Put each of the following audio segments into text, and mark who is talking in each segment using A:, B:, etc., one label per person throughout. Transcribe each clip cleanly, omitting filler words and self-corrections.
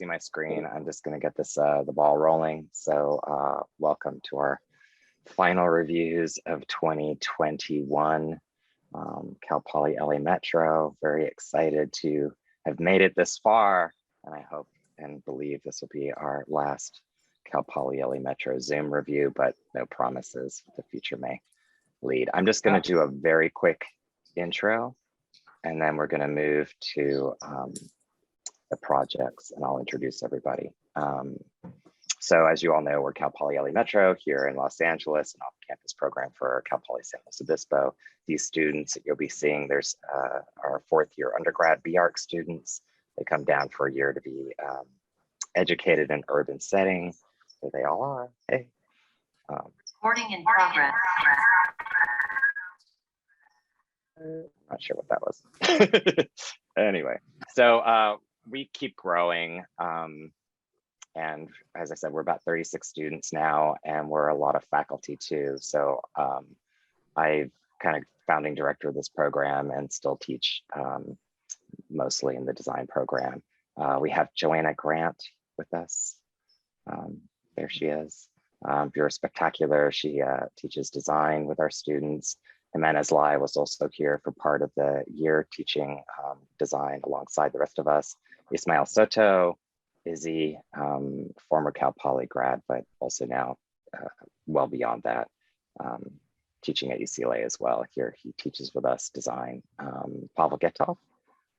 A: see my screen, I'm just going to get this the ball rolling. So welcome to our final reviews of 2021 Cal Poly LA Metro. Very excited to have made it this far, and I hope and believe this will be our last Cal Poly LA Metro Zoom review, but no promises. The future may lead. I'm just going to do a very quick intro, and then we're going to move to the projects, and I'll introduce everybody. So as you all know, we're Cal Poly LA Metro here in Los Angeles, an off-campus program for Cal Poly San Luis Obispo. These students that you'll be seeing, there's our fourth year undergrad BArch students. They come down for a year to be educated in urban setting. There they all are. Hey.
B: Recording in progress.
A: Not sure what that was. Anyway, so we keep growing. And as I said, we're about 36 students now, and we're a lot of faculty too. So I'm kind of founding director of this program and still teach mostly in the design program. We have Joanna Grant with us. There she is. Bureau Spectacular, she teaches design with our students. Jimenez Lai was also here for part of the year teaching design alongside the rest of us. Ismael Soto, Izzy, former Cal Poly grad, but also now well beyond that, teaching at UCLA as well. Here he teaches with us design. Pavel Getov,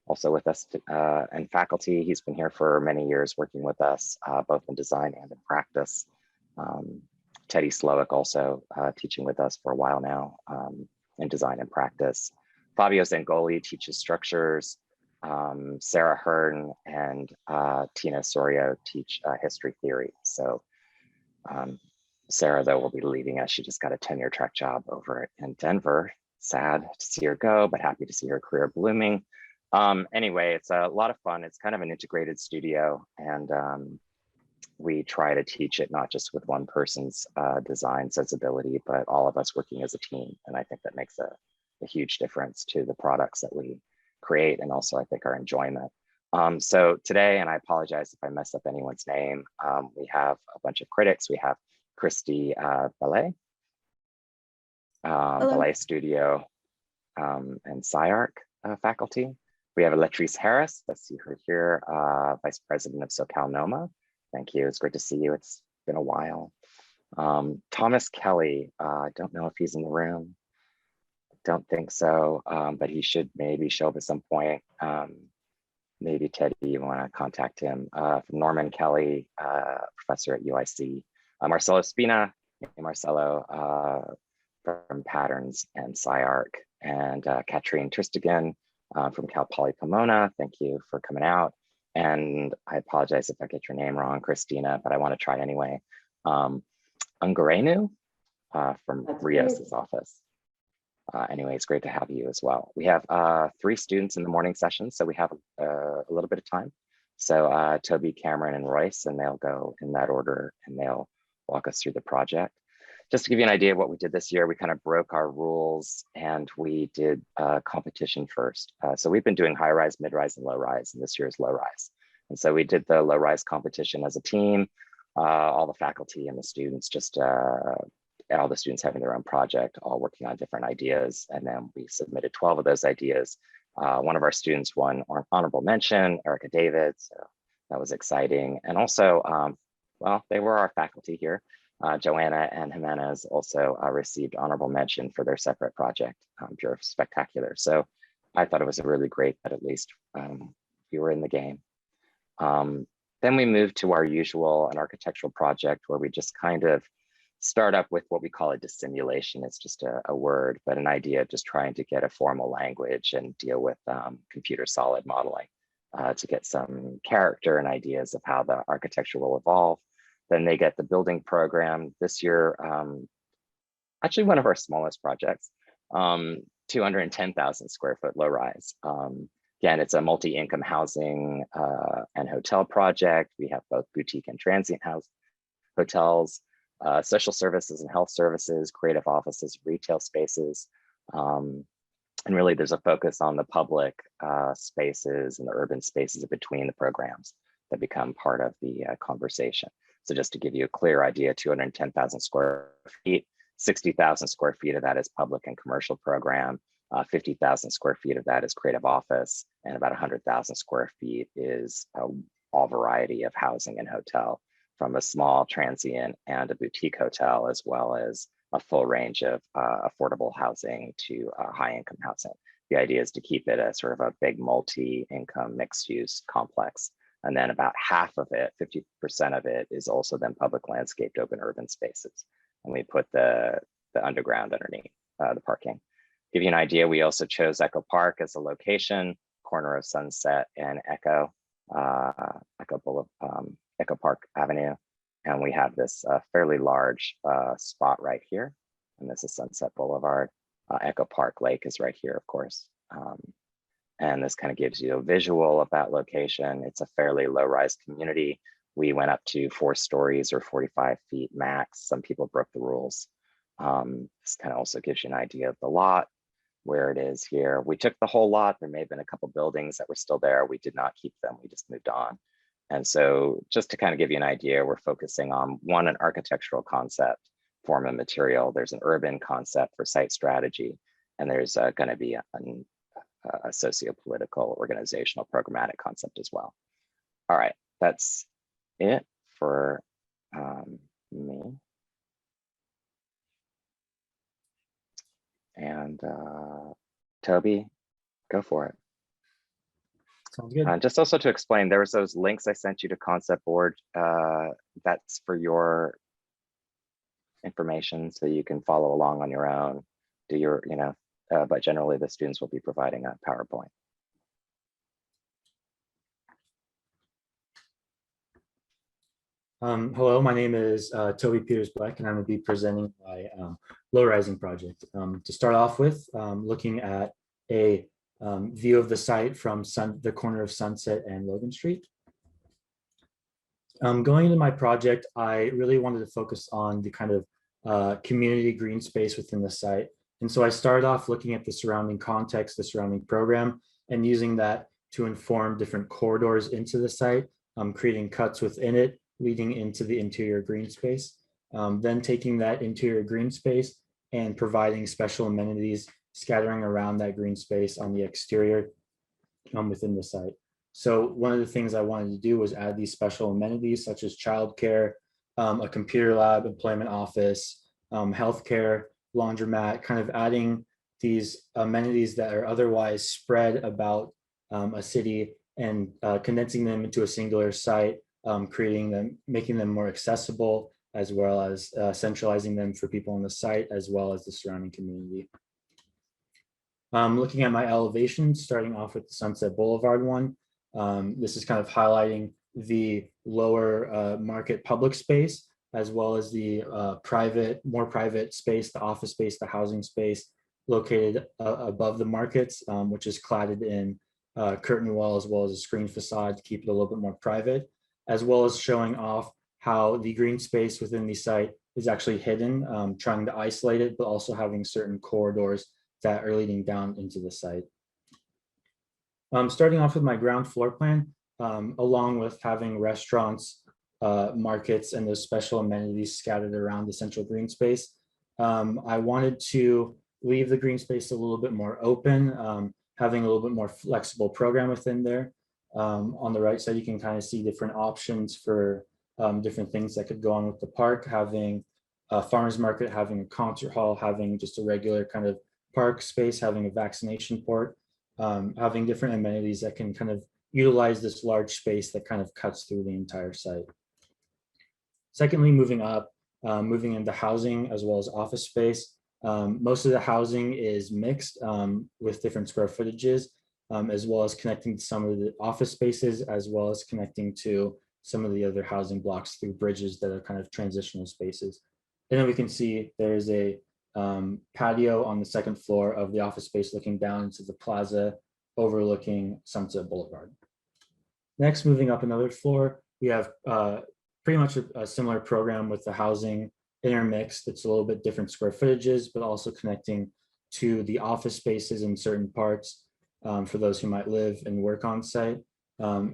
A: also with us and faculty. He's been here for many years working with us, both in design and in practice. Teddy Slowick also teaching with us for a while now in design and practice. Fabio Zangoli teaches structures. Sarah Hearn and Tina Sorio teach history theory. So Sarah, though, will be leaving us. She just got a tenure track job over in Denver. Sad to see her go, but happy to see her career blooming. Anyway, it's a lot of fun. It's kind of an integrated studio, and we try to teach it not just with one person's design sensibility, but all of us working as a team. And I think that makes a huge difference to the products that we create, and also I think our enjoyment. So today, and I apologize if I mess up anyone's name, we have a bunch of critics. We have Christy Ballet, Ballet Studio and SciArc faculty. We have Latrice Harris, let's see her here, Vice President of SoCal NOMA. Thank you, it's great to see you. It's been a while. Thomas Kelly, I don't know if he's in the room. Don't think so, but he should maybe show up at some point. Maybe Teddy, you want to contact him. From Norman Kelly, professor at UIC. Marcelo Spina, Marcelo from Patterns and SciArc, and Katrine Tristigan from Cal Poly Pomona. Thank you for coming out. And I apologize if I get your name wrong, Christina, but I want to try anyway. Ungarenu from Rios's office. Anyway, it's great to have you as well. We have 3 students in the morning session, so we have a little bit of time. So Toby, Cameron, and Royce, and they'll go in that order, and they'll walk us through the project. Just to give you an idea of what we did this year, we kind of broke our rules, and we did competition first. So we've been doing high rise, mid rise, and low rise, and this year is low rise. And so we did the low rise competition as a team, all the faculty and the students, just all the students having their own project, all working on different ideas. And then we submitted 12 of those ideas. One of our students won honorable mention, Erica David, so that was exciting. And also, well, they were our faculty here. Joanna and Jimenez also received honorable mention for their separate project, Bureau Spectacular. So I thought it was a really great, but at least you were in the game. Then we moved to our usual, an architectural project where we just kind of start up with what we call a dissimulation. It's just a word, but an idea of just trying to get a formal language and deal with computer solid modeling to get some character and ideas of how the architecture will evolve. Then they get the building program this year. Actually, one of our smallest projects, 210,000 square foot low rise. Again, it's a multi-income housing and hotel project. We have both boutique and transient hotels, social services and health services, creative offices, retail spaces. And really there's a focus on the public spaces and the urban spaces between the programs. that become part of the conversation. So just to give you a clear idea, 210,000 square feet, 60,000 square feet of that is public and commercial program, 50,000 square feet of that is creative office, and about 100,000 square feet is all variety of housing and hotel, from a small transient and a boutique hotel, as well as a full range of affordable housing to high income housing. The idea is to keep it a sort of a big multi-income mixed use complex. And then about half of it, 50% of it, is also then public landscaped open urban spaces. And we put the underground underneath the parking. Give you an idea, we also chose Echo Park as a location, corner of Sunset and Echo Park Avenue. And we have this fairly large spot right here. And this is Sunset Boulevard. Echo Park Lake is right here, of course. And this kind of gives you a visual of that location. It's a fairly low-rise community. We went up to 4 stories or 45 feet max. Some people broke the rules. This kind of also gives you an idea of the lot, where it is here. We took the whole lot. There may have been a couple buildings that were still there. We did not keep them. We just moved on. And so just to kind of give you an idea, we're focusing on one, an architectural concept, form and material. There's an urban concept for site strategy, and there's going to be a socio-political, organizational, programmatic concept as well. All right, that's it for me. And Toby, go for it.
C: Sounds good.
A: Just also to explain, there was those links I sent you to Concept Board. That's for your information, so you can follow along on your own, do your, but generally the students will be providing a PowerPoint.
C: Hello, my name is Toby Peters-Black, and I'm going to be presenting my Low Rising project. To start off with, looking at a view of the site from the corner of Sunset and Logan Street. Going into my project, I really wanted to focus on the kind of community green space within the site. And so I started off looking at the surrounding context, the surrounding program, and using that to inform different corridors into the site, creating cuts within it, leading into the interior green space. Then taking that interior green space and providing special amenities scattering around that green space on the exterior within the site. So one of the things I wanted to do was add these special amenities such as childcare, a computer lab, employment office, healthcare, laundromat, kind of adding these amenities that are otherwise spread about a city and condensing them into a singular site, creating them, making them more accessible, as well as centralizing them for people on the site, as well as the surrounding community. Looking at my elevation, starting off with the Sunset Boulevard one, this is kind of highlighting the lower market public space, as well as the more private space, the office space, the housing space located above the markets, which is cladded in curtain wall, as well as a screen facade to keep it a little bit more private, as well as showing off how the green space within the site is actually hidden, trying to isolate it, but also having certain corridors that are leading down into the site. Starting off with my ground floor plan, along with having restaurants, markets, and those special amenities scattered around the central green space, I wanted to leave the green space a little bit more open, having a little bit more flexible program within there. On the right side, you can kind of see different options for different things that could go on with the park, having a farmer's market, having a concert hall, having just a regular kind of park space, having a vaccination port, having different amenities that can kind of utilize this large space that kind of cuts through the entire site. Secondly, moving up, moving into housing as well as office space. Most of the housing is mixed with different square footages, as well as connecting to some of the office spaces, as well as connecting to some of the other housing blocks through bridges that are kind of transitional spaces. And then we can see there's a patio on the second floor of the office space looking down into the plaza overlooking Sunset Boulevard. Next, moving up another floor, we have pretty much a similar program with the housing intermixed. It's a little bit different square footages, but also connecting to the office spaces in certain parts for those who might live and work on site,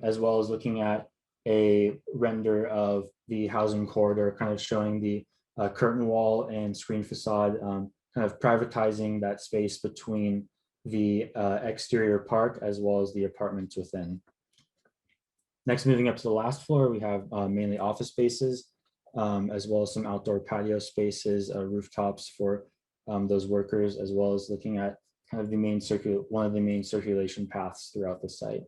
C: as well as looking at a render of the housing corridor, kind of showing the curtain wall and screen facade, kind of privatizing that space between the exterior park as well as the apartments within. Next, moving up to the last floor, we have mainly office spaces, as well as some outdoor patio spaces, rooftops for those workers, as well as looking at kind of the one of the main circulation paths throughout the site.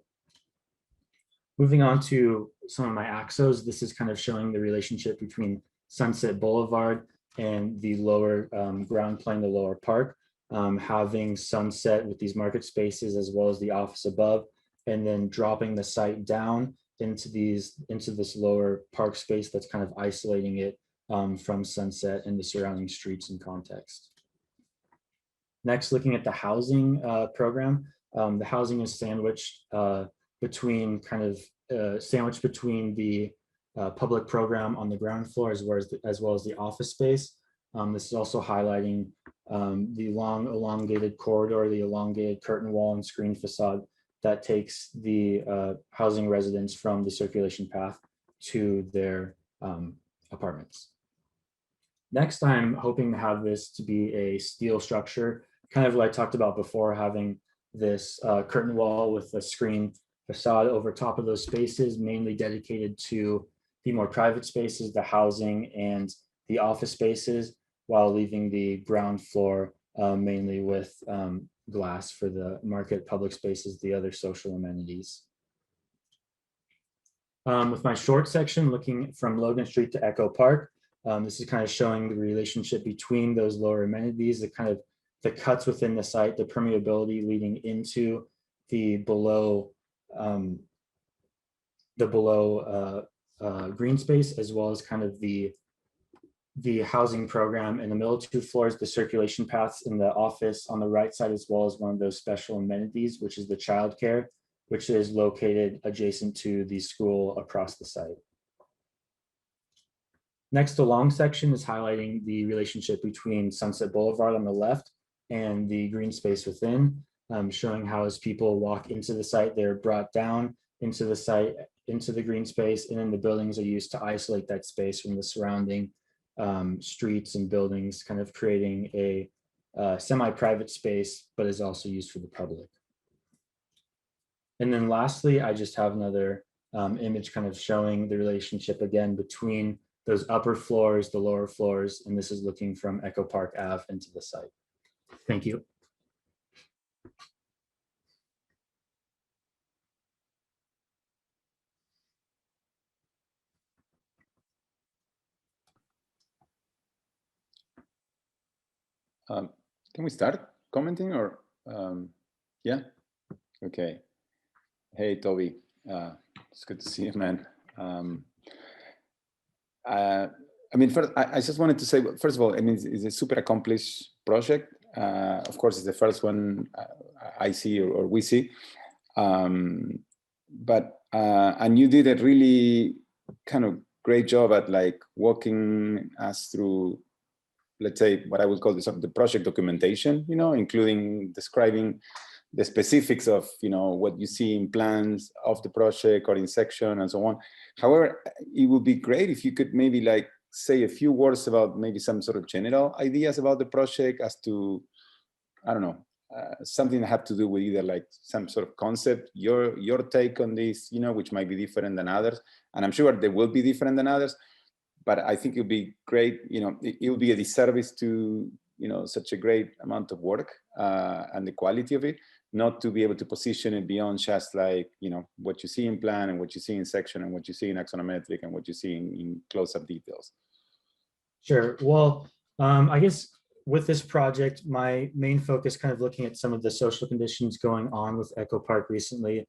C: Moving on to some of my axos, this is kind of showing the relationship between Sunset Boulevard and the lower ground plane, the lower park, having Sunset with these market spaces as well as the office above, and then dropping the site down into this lower park space that's kind of isolating it from Sunset and the surrounding streets and context. Next, looking at the housing program, the housing is sandwiched between the public program on the ground floor as well as the office space. This is also highlighting the long elongated corridor, the elongated curtain wall and screen facade that takes the housing residents from the circulation path to their apartments. Next, I'm hoping to have this to be a steel structure, kind of like I talked about before, having this curtain wall with a screen facade over top of those spaces, mainly dedicated to the more private spaces, the housing and the office spaces, while leaving the ground floor mainly with glass for the market public spaces, the other social amenities. With my short section, looking from Logan Street to Echo Park, this is kind of showing the relationship between those lower amenities, the cuts within the site, the permeability leading into the below green space, as well as kind of the housing program in the middle two floors, the circulation paths in the office on the right side, as well as one of those special amenities, which is the childcare, which is located adjacent to the school across the site. Next, the long section is highlighting the relationship between Sunset Boulevard on the left and the green space within, showing how as people walk into the site, they're brought down into the site, into the green space, and then the buildings are used to isolate that space from the surrounding streets and buildings, kind of creating a semi-private space, but is also used for the public. And then lastly, I just have another image kind of showing the relationship again between those upper floors, the lower floors, and this is looking from Echo Park Ave into the site. Thank you.
D: Can we start commenting or, yeah? Okay. Hey, Toby, it's good to see you, man. I mean, first, I just wanted to say, first of all, I mean, it's a super accomplished project. Of course, it's the first one I see or we see. And you did a really kind of great job at like walking us through, let's say, what I would call the project documentation, you know, including describing the specifics of, you know, what you see in plans of the project or in section and so on. However, it would be great if you could maybe like say a few words about maybe some sort of general ideas about the project as to, I don't know, something that have to do with either like some sort of concept, your take on this, you know, which might be different than others. And I'm sure they will be different than others, but I think it would be great, you know, it would be a disservice to, you know, such a great amount of work and the quality of it, not to be able to position it beyond just like, you know, what you see in plan and what you see in section and what you see in axonometric and what you see in close-up details.
C: Sure. Well, I guess with this project, my main focus kind of looking at some of the social conditions going on with Echo Park recently,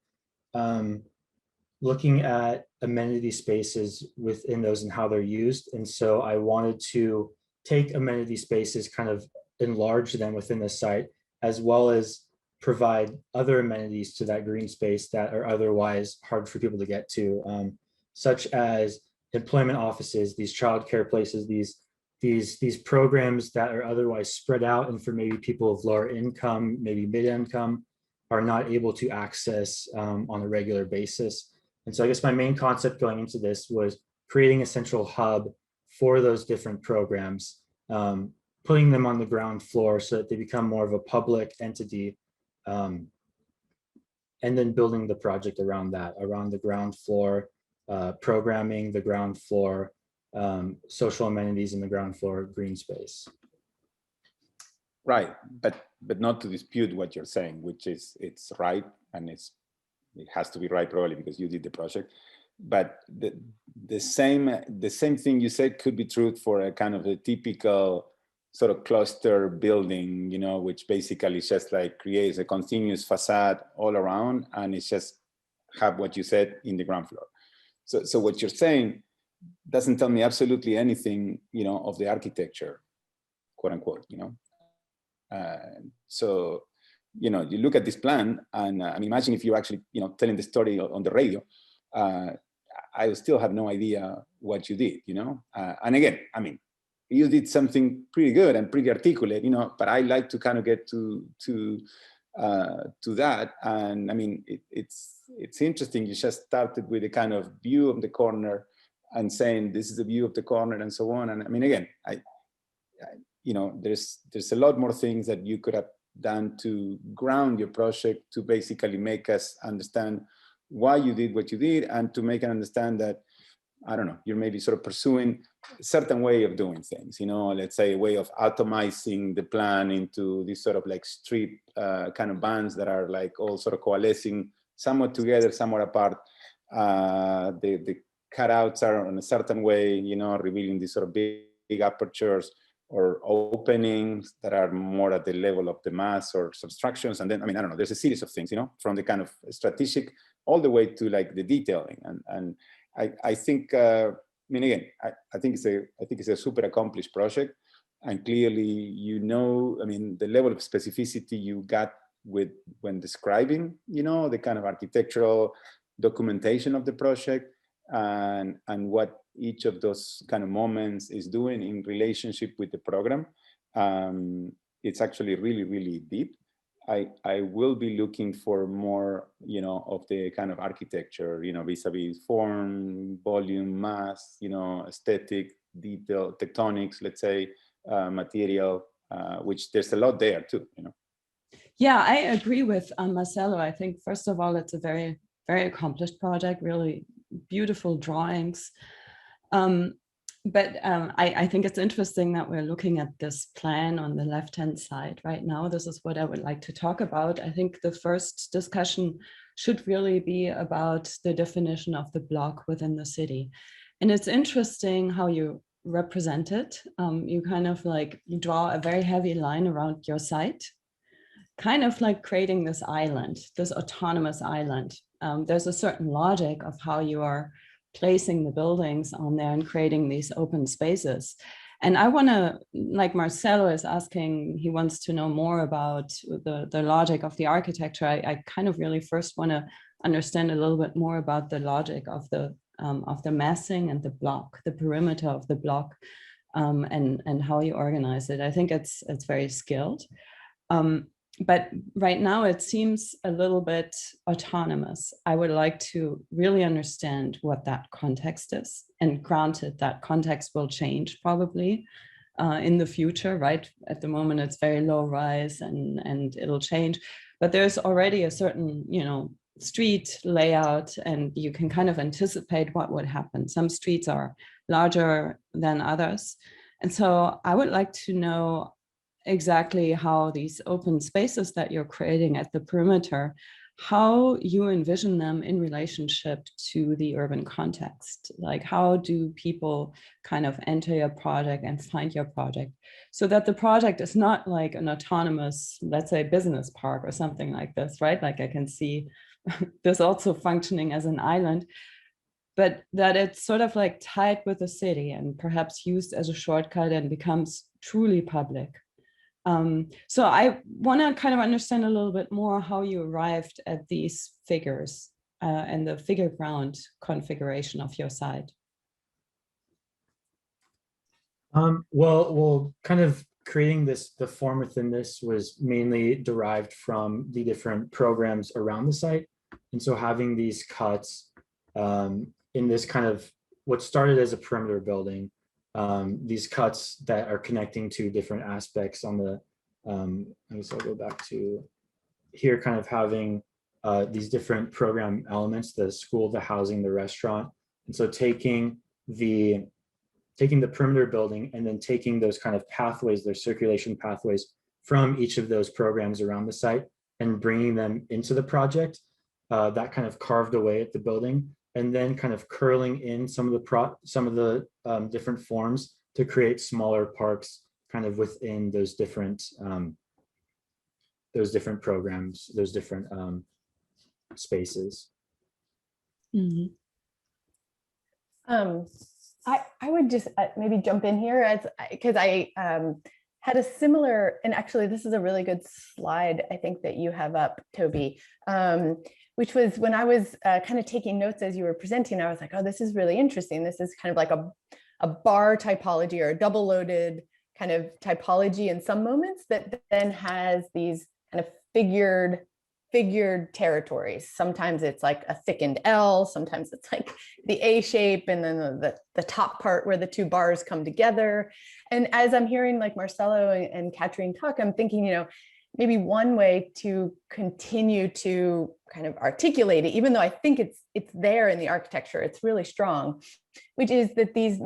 C: looking at amenity spaces within those and how they're used. And so I wanted to take amenity spaces, kind of enlarge them within the site, as well as provide other amenities to that green space that are otherwise hard for people to get to, such as employment offices, these childcare places, these programs that are otherwise spread out and for maybe people of lower income, maybe mid-income, are not able to access on a regular basis. And so I guess my main concept going into this was creating a central hub for those different programs, putting them on the ground floor so that they become more of a public entity, and then building the project around that, around the ground floor, programming, the ground floor, social amenities in the ground floor, green space.
D: Right, but not to dispute what you're saying, which is it's right, and it has to be right probably because you did the project. But the same thing you said could be true for a kind of a typical sort of cluster building, you know, which basically just like creates a continuous facade all around, and it's just have what you said in the ground floor. So what you're saying doesn't tell me absolutely anything, you know, of the architecture, quote unquote, you know. So, you know, you look at this plan, and I mean, imagine if you're actually, you know, telling the story on the radio. I still have no idea what you did, you know. And again, I mean, you did something pretty good and pretty articulate, you know. But I like to kind of get to that. And I mean, it's interesting. You just started with a kind of view of the corner and saying this is the view of the corner and so on. And I mean, again, you know, there's a lot more things that you could have done to ground your project, to basically make us understand why you did what you did, and to make us understand that, I don't know, you're maybe sort of pursuing a certain way of doing things, you know, let's say a way of atomizing the plan into these sort of like street kind of bands that are like all sort of coalescing somewhat together, somewhat apart. The cutouts are in a certain way, you know, revealing these sort of big apertures or openings that are more at the level of the mass or subtractions. And then, I mean, I don't know, there's a series of things, you know, from the kind of strategic all the way to like the detailing. And I think, I mean, again, I think it's a super accomplished project. And clearly, you know, I mean, the level of specificity you got when describing, you know, the kind of architectural documentation of the project, and what each of those kind of moments is doing in relationship with the program. It's actually really, really deep. I will be looking for more, you know, of the kind of architecture, you know, vis-a-vis form, volume, mass, you know, aesthetic, detail, tectonics, let's say, material, which there's a lot there too, you know.
E: Yeah, I agree with Marcelo. I think, first of all, it's a very, very accomplished project, really beautiful drawings. I think it's interesting that we're looking at this plan on the left-hand side right now. This is what I would like to talk about. I think the first discussion should really be about the definition of the block within the city. And it's interesting how you represent it. You kind of like draw a very heavy line around your site, kind of like creating this island, this autonomous island. There's a certain logic of how you are placing the buildings on there and creating these open spaces. And I want to, like Marcelo is asking, he wants to know more about the logic of the architecture. I kind of really first want to understand a little bit more about the logic of the massing and the block, the perimeter of the block, and how you organize it. I think it's very skilled. But right now it seems a little bit autonomous. I would like to really understand what that context is. And granted, that context will change probably in the future, right? At the moment, it's very low rise and it'll change. But there's already a certain, you know, street layout, and you can kind of anticipate what would happen. Some streets are larger than others. And so I would like to know exactly how these open spaces that you're creating at the perimeter, how you envision them in relationship to the urban context. Like, how do people kind of enter your project and find your project, so that the project is not like an autonomous, let's say, business park or something like this, right? Like I can see this also functioning as an island, but that it's sort of like tied with the city and perhaps used as a shortcut and becomes truly public. So I want to kind of understand a little bit more how you arrived at these figures and the figure ground configuration of your site.
C: Well, kind of creating the form within this was mainly derived from the different programs around the site. And so having these cuts in this kind of what started as a perimeter building, these cuts that are connecting to different aspects on the, I guess I'll go back to here, kind of having these different program elements, the school, the housing, the restaurant. And so taking the perimeter building and then taking those kind of pathways, their circulation pathways from each of those programs around the site and bringing them into the project, that kind of carved away at the building, and then kind of curling in some of the different forms to create smaller parks kind of within those different programs, those different spaces.
E: Mhm.
F: I would just maybe jump in here as because I had a similar, and actually this is a really good slide I think that you have up, Toby, which was when I was kind of taking notes as you were presenting, I was like, oh, this is really interesting. This is kind of like a bar typology or a double loaded kind of typology in some moments that then has these kind of figured territories. Sometimes it's like a thickened L, sometimes it's like the A shape, and then the top part where the two bars come together. And as I'm hearing like Marcelo and Katrine talk, I'm thinking, you know, maybe one way to continue to kind of articulate it, even though I think it's there in the architecture, it's really strong, which is that these,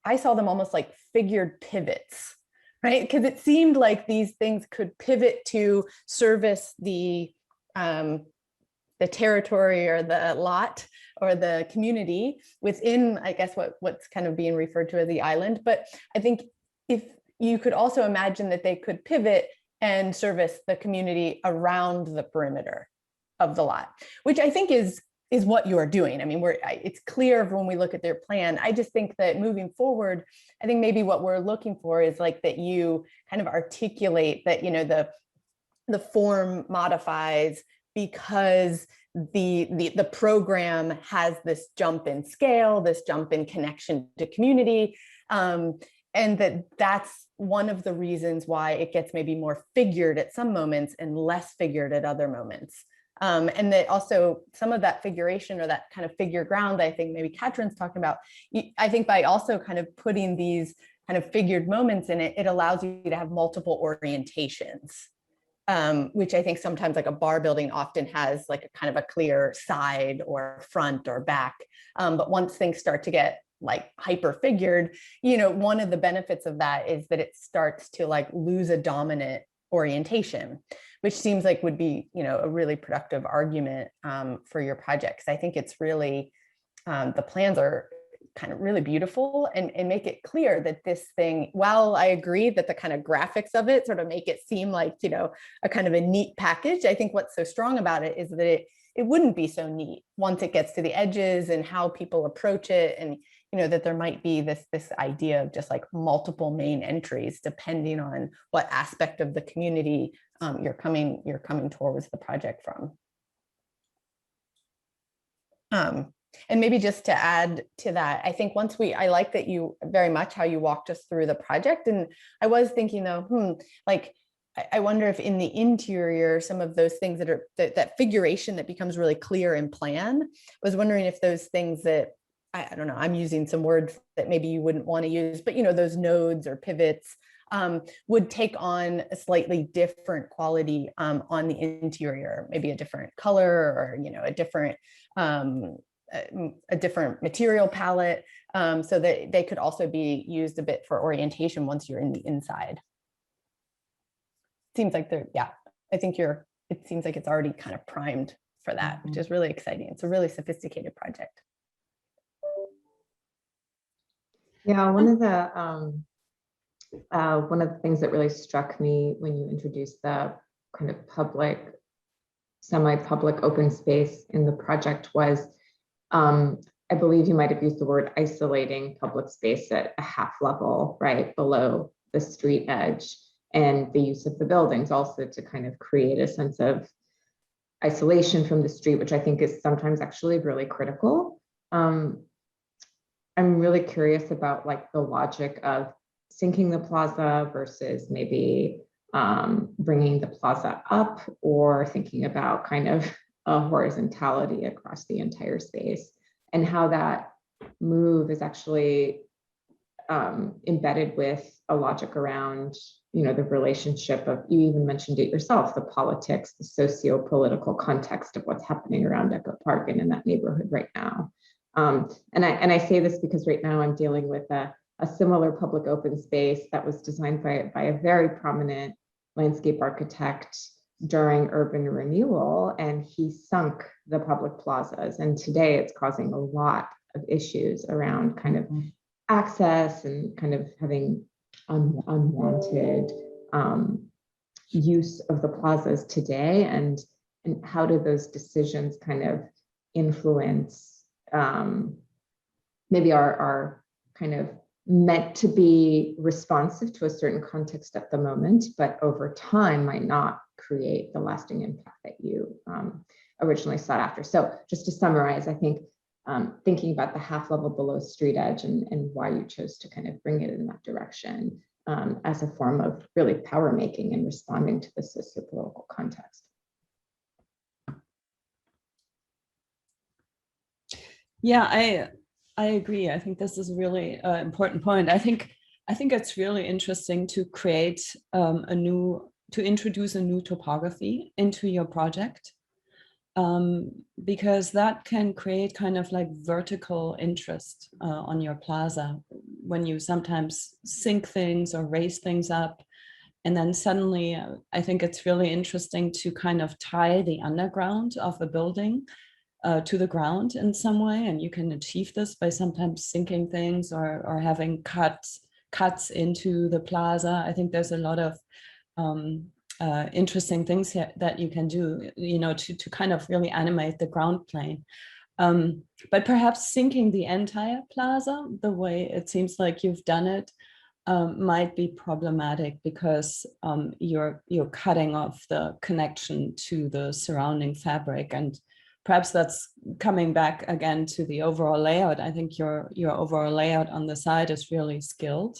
F: I saw them almost like figured pivots, right? Because it seemed like these things could pivot to service the territory or the lot or the community within, I guess, what's kind of being referred to as the island. But I think if you could also imagine that they could pivot and service the community around the perimeter of the lot, which I think is what you are doing. I mean, it's clear when we look at their plan. I just think that moving forward, I think maybe what we're looking for is like that you kind of articulate that, you know, the form modifies because the program has this jump in scale, this jump in connection to community, and that's one of the reasons why it gets maybe more figured at some moments and less figured at other moments. And that also some of that figuration or that kind of figure ground, I think maybe Katrine's talking about, I think by also kind of putting these kind of figured moments in it, it allows you to have multiple orientations. Which I think sometimes like a bar building often has like a kind of a clear side or front or back. But once things start to get like hyper figured, you know, one of the benefits of that is that it starts to like lose a dominant orientation, which seems like would be, you know, a really productive argument for your project. Because I think it's really, the plans are kind of really beautiful and make it clear that this thing, while I agree that the kind of graphics of it sort of make it seem like, you know, a kind of a neat package, I think what's so strong about it is that it wouldn't be so neat once it gets to the edges and how people approach it, and you know that there might be this idea of just like multiple main entries depending on what aspect of the community you're coming towards the project from. And maybe just to add to that, I think I like that you very much how you walked us through the project. And I was thinking though, like, I wonder if in the interior, some of those things that are that figuration that becomes really clear in plan, I was wondering if those things that, I don't know, I'm using some words that maybe you wouldn't want to use, but you know, those nodes or pivots would take on a slightly different quality on the interior, maybe a different color or, you know, a different material palette, so that they could also be used a bit for orientation once you're in the inside. Seems like I think it seems like it's already kind of primed for that, which is really exciting. It's a really sophisticated project.
G: Yeah, one of the things that really struck me when you introduced the kind of public, semi-public open space in the project was, I believe you might have used the word isolating public space at a half level, right below the street edge, and the use of the buildings also to kind of create a sense of isolation from the street, which I think is sometimes actually really critical. I'm really curious about like the logic of sinking the plaza versus maybe bringing the plaza up, or thinking about kind of a horizontality across the entire space. and how that move is actually embedded with a logic around, the relationship of, you even mentioned it yourself, the politics, the socio-political context of what's happening around Echo Park and in that neighborhood right now. And I say this because right now I'm dealing with a similar public open space that was designed by a very prominent landscape architect during urban renewal, and he sunk the public plazas. And today it's causing a lot of issues around kind of access and kind of having unwanted use of the plazas today, and how do those decisions kind of influence maybe are kind of meant to be responsive to a certain context at the moment, but over time might not create the lasting impact that you originally sought after. So just to summarize, I think thinking about the half level below street edge and why you chose to kind of bring it in that direction as a form of really power making and responding to the socio-political context.
E: Yeah, I agree. I think this is a really important point. I think it's really interesting to create to introduce a new topography into your project, because that can create kind of like vertical interest on your plaza when you sometimes sink things or raise things up. And then suddenly, I think it's really interesting to kind of tie the underground of a building to the ground in some way. And you can achieve this by sometimes sinking things or having cuts into the plaza. I think there's a lot of interesting things here that you can do, to kind of really animate the ground plane. But perhaps sinking the entire plaza, the way it seems like you've done it, might be problematic because you're cutting off the connection to the surrounding fabric. And perhaps that's coming back again to the overall layout. I think your overall layout on the side is really skilled.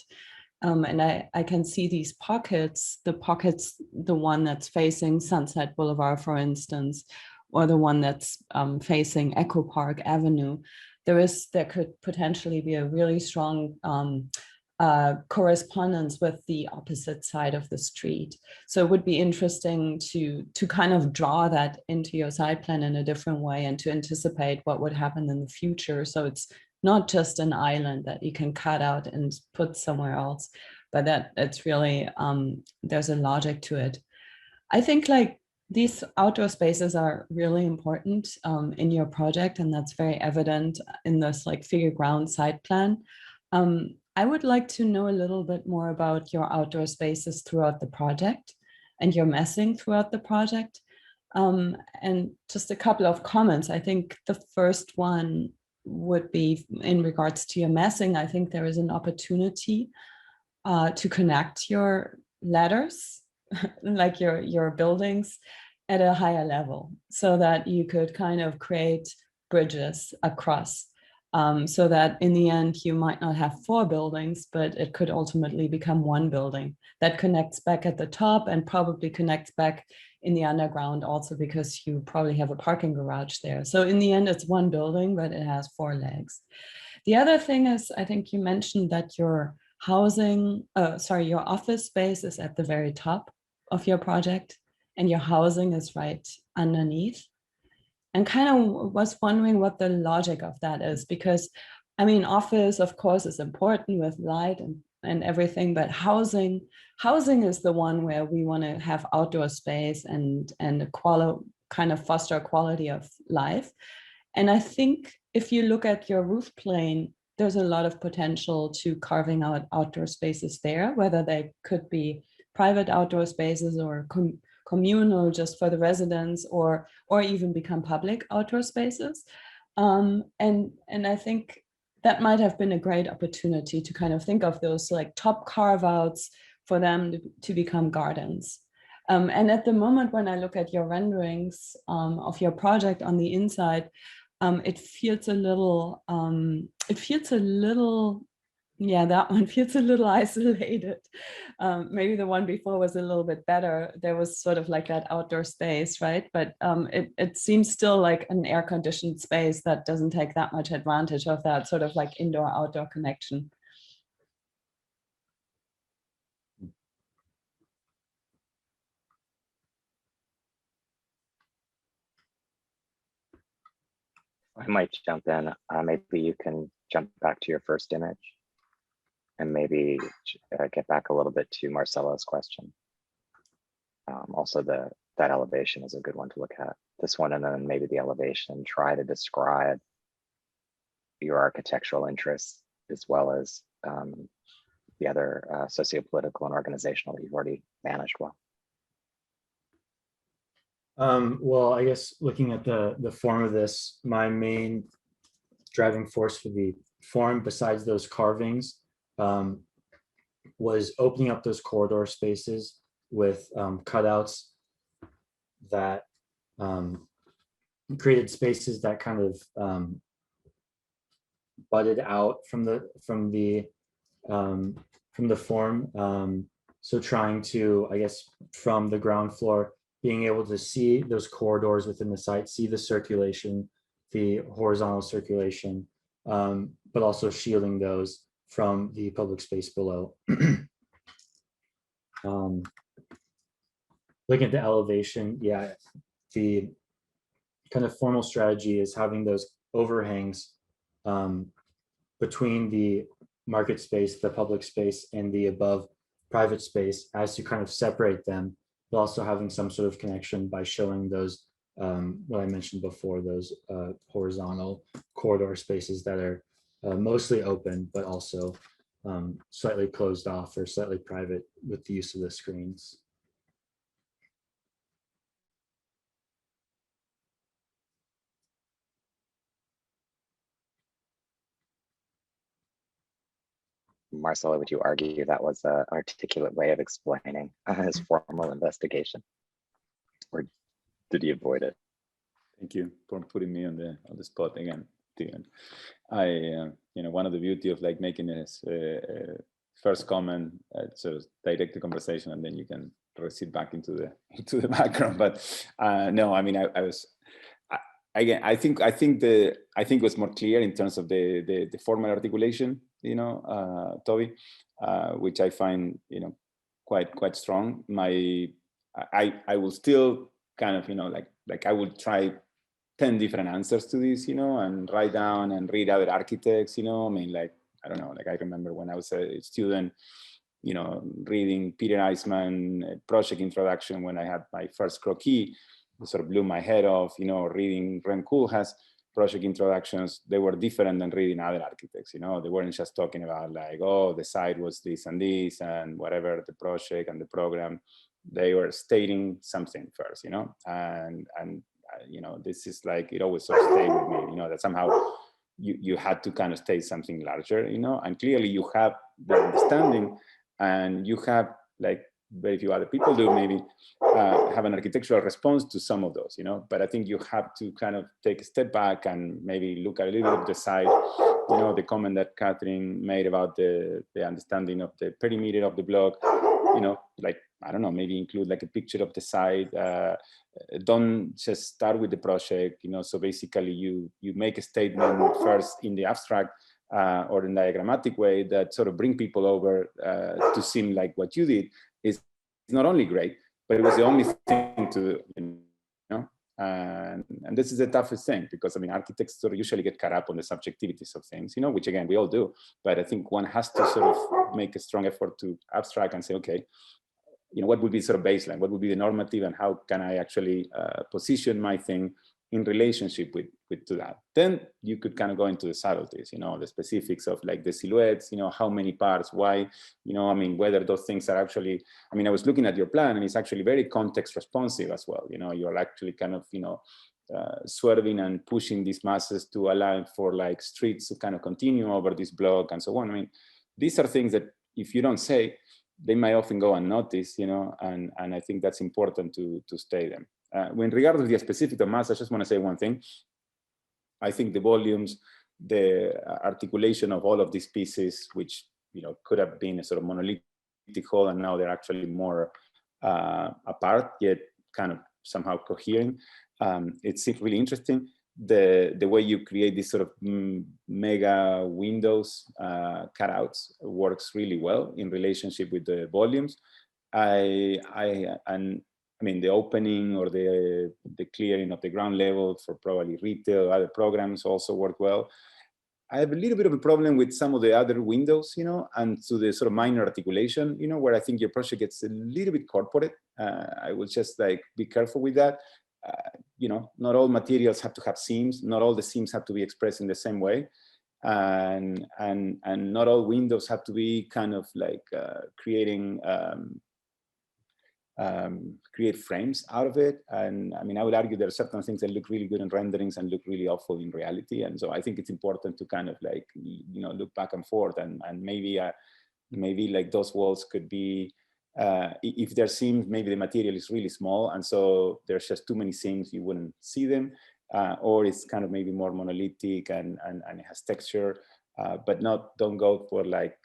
E: And I can see these pockets, the one that's facing Sunset Boulevard, for instance, or the one that's facing Echo Park Avenue. There could potentially be a really strong correspondence with the opposite side of the street. So it would be interesting to kind of draw that into your site plan in a different way and to anticipate what would happen in the future. So it's not just an island that you can cut out and put somewhere else, but that it's really, there's a logic to it. I think like these outdoor spaces are really important in your project, and that's very evident in this like figure ground site plan. I would like to know a little bit more about your outdoor spaces throughout the project and your messing throughout the project. And just a couple of comments. I think the first one would be in regards to your messing. I think there is an opportunity to connect your ladders, like your buildings, at a higher level, so that you could kind of create bridges across. So that in the end, you might not have 4 buildings, but it could ultimately become 1 building that connects back at the top and probably connects back in the underground also, because you probably have a parking garage there. So in the end, it's 1 building, but it has 4 legs. The other thing is, I think you mentioned that your your office space is at the very top of your project and your housing is right underneath. And kind of was wondering what the logic of that is, because I mean, office, of course, is important with light and everything, but housing is the one where we want to have outdoor space and kind of foster quality of life. And I think if you look at your roof plane, there's a lot of potential to carving out outdoor spaces there, whether they could be private outdoor spaces or communal just for the residents, or even become public outdoor spaces. And I think that might have been a great opportunity to kind of think of those like top carve outs for them to become gardens. And at the moment, when I look at your renderings of your project on the inside, it feels a little Yeah, that one feels a little isolated. Maybe the one before was a little bit better. There was sort of like that outdoor space, right? But it seems still like an air-conditioned space that doesn't take that much advantage of that sort of like indoor-outdoor connection.
A: I might jump in. Maybe you can jump back to your first image and maybe get back a little bit to Marcelo's question. Also, that elevation is a good one to look at. This one, and then maybe the elevation, try to describe your architectural interests as well as the other socio-political and organizational that you've already managed well.
C: Well, I guess looking at the form of this, my main driving force for the form, besides those carvings, was opening up those corridor spaces with cutouts that created spaces that kind of budded out from the form. So trying to, I guess, from the ground floor, being able to see those corridors within the site, see the circulation, the horizontal circulation, but also shielding those from the public space below. Looking at the elevation, yeah, the kind of formal strategy is having those overhangs between the market space, the public space, and the above private space as to kind of separate them, but also having some sort of connection by showing those, what I mentioned before, those horizontal corridor spaces that are mostly open, but also slightly closed off or slightly private with the use of the screens.
A: Marcelo, would you argue that was an articulate way of explaining his formal investigation? Or did he avoid it?
D: Thank you for putting me on the spot again, Steven. I, one of the beauty of like making this first comment, sort of direct the conversation, and then you can recede back into the background. But no, I mean, I think it was more clear in terms of the formal articulation, Toby, which I find, quite strong. I will still kind of, like I will try 10 different answers to this, and write down and read other architects, I mean, like, I don't know, like I remember when I was a student, reading Peter Eisman project introduction when I had my first croquis, it sort of blew my head off, reading Rem Koolhaas project introductions. They were different than reading other architects, they weren't just talking about like, oh, the site was this and whatever, the project and the program. They were stating something first, and this is like, it always sort of stayed with me, that somehow you had to kind of state something larger, and clearly you have the understanding, and you have, like very few other people do, maybe have an architectural response to some of those, but I think you have to kind of take a step back and maybe look a little bit at the side, the comment that Catherine made about the understanding of the perimeter of the block, like, I don't know, maybe include like a picture of the site. Don't just start with the project, so basically you make a statement first in the abstract or in diagrammatic way that sort of bring people over to seem like what you did is not only great, but it was the only thing to do, and this is the toughest thing, because I mean, architects sort of usually get caught up on the subjectivities of things, which again, we all do, but I think one has to sort of make a strong effort to abstract and say, okay, what would be sort of baseline, what would be the normative, and how can I actually position my thing in relationship with to that. Then you could kind of go into the subtleties, the specifics of like the silhouettes, how many parts, why, I mean, whether those things are actually, I mean, I was looking at your plan and it's actually very context responsive as well. You're actually kind of, swerving and pushing these masses to allow for like streets to kind of continue over this block and so on. I mean, these are things that if you don't say, they might often go unnoticed, and I think that's important to state them. When regard to the specific of mass, I just want to say one thing. I think the volumes the articulation of all of these pieces, which could have been a sort of monolithic whole, and now they're actually more apart, yet kind of somehow cohering. It's really interesting. The way you create these sort of mega windows cutouts works really well in relationship with the volumes. I mean, the opening or the clearing of the ground level for probably retail, other programs also work well. I have a little bit of a problem with some of the other windows, and to the sort of minor articulation, where I think your project gets a little bit corporate. I will just be careful with that. Not all materials have to have seams. Not all the seams have to be expressed in the same way. And not all windows have to be kind of creating create frames out of it. And I mean, I would argue there are certain things that look really good in renderings and look really awful in reality. And so I think it's important to kind of look back and forth, and maybe those walls could be, if they're seams, maybe the material is really small, and so there's just too many seams, you wouldn't see them, or it's kind of maybe more monolithic and it has texture. But don't go for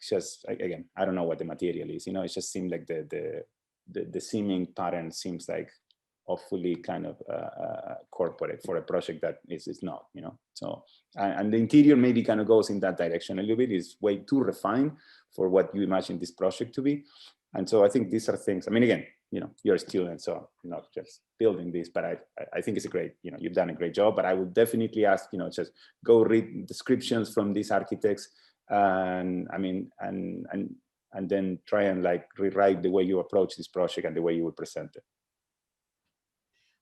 D: just, again, I don't know what the material is, it just seems like the seaming pattern seems awfully kind of corporate for a project that is not, so, and the interior maybe kind of goes in that direction a little bit. Is way too refined for what you imagine this project to be. And so I think these are things, I mean, again, you're a student, so not just building this, but I think it's a great, you've done a great job. But I would definitely ask, just go read descriptions from these architects, and I mean, and then try and rewrite the way you approach this project and the way you would present it.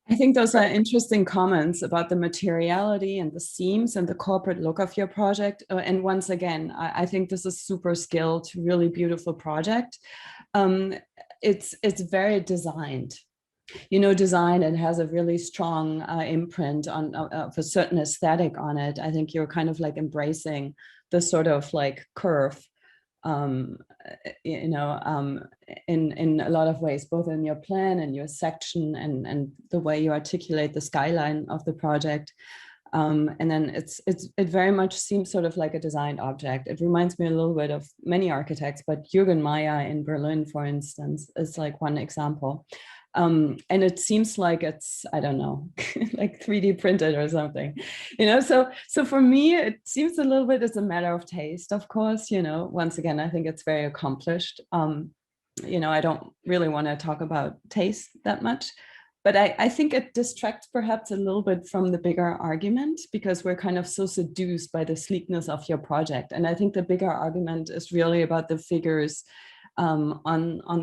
E: I think those are interesting comments about the materiality and the seams and the corporate look of your project. And once again, I think this is super skilled, really beautiful project. It's very designed. Design, and has a really strong imprint on of a certain aesthetic on it. I think you're kind of embracing the sort of curve, in a lot of ways, both in your plan and your section and the way you articulate the skyline of the project. And then it very much seems sort of like a designed object. It reminds me a little bit of many architects, but Jürgen Meyer in Berlin, for instance, is one example. And it seems like it's, I don't know, 3D printed or something, so for me, it seems a little bit as a matter of taste, of course, once again, I think it's very accomplished. I don't really want to talk about taste that much, but I think it distracts perhaps a little bit from the bigger argument, because we're kind of so seduced by the sleekness of your project. And I think the bigger argument is really about the figures on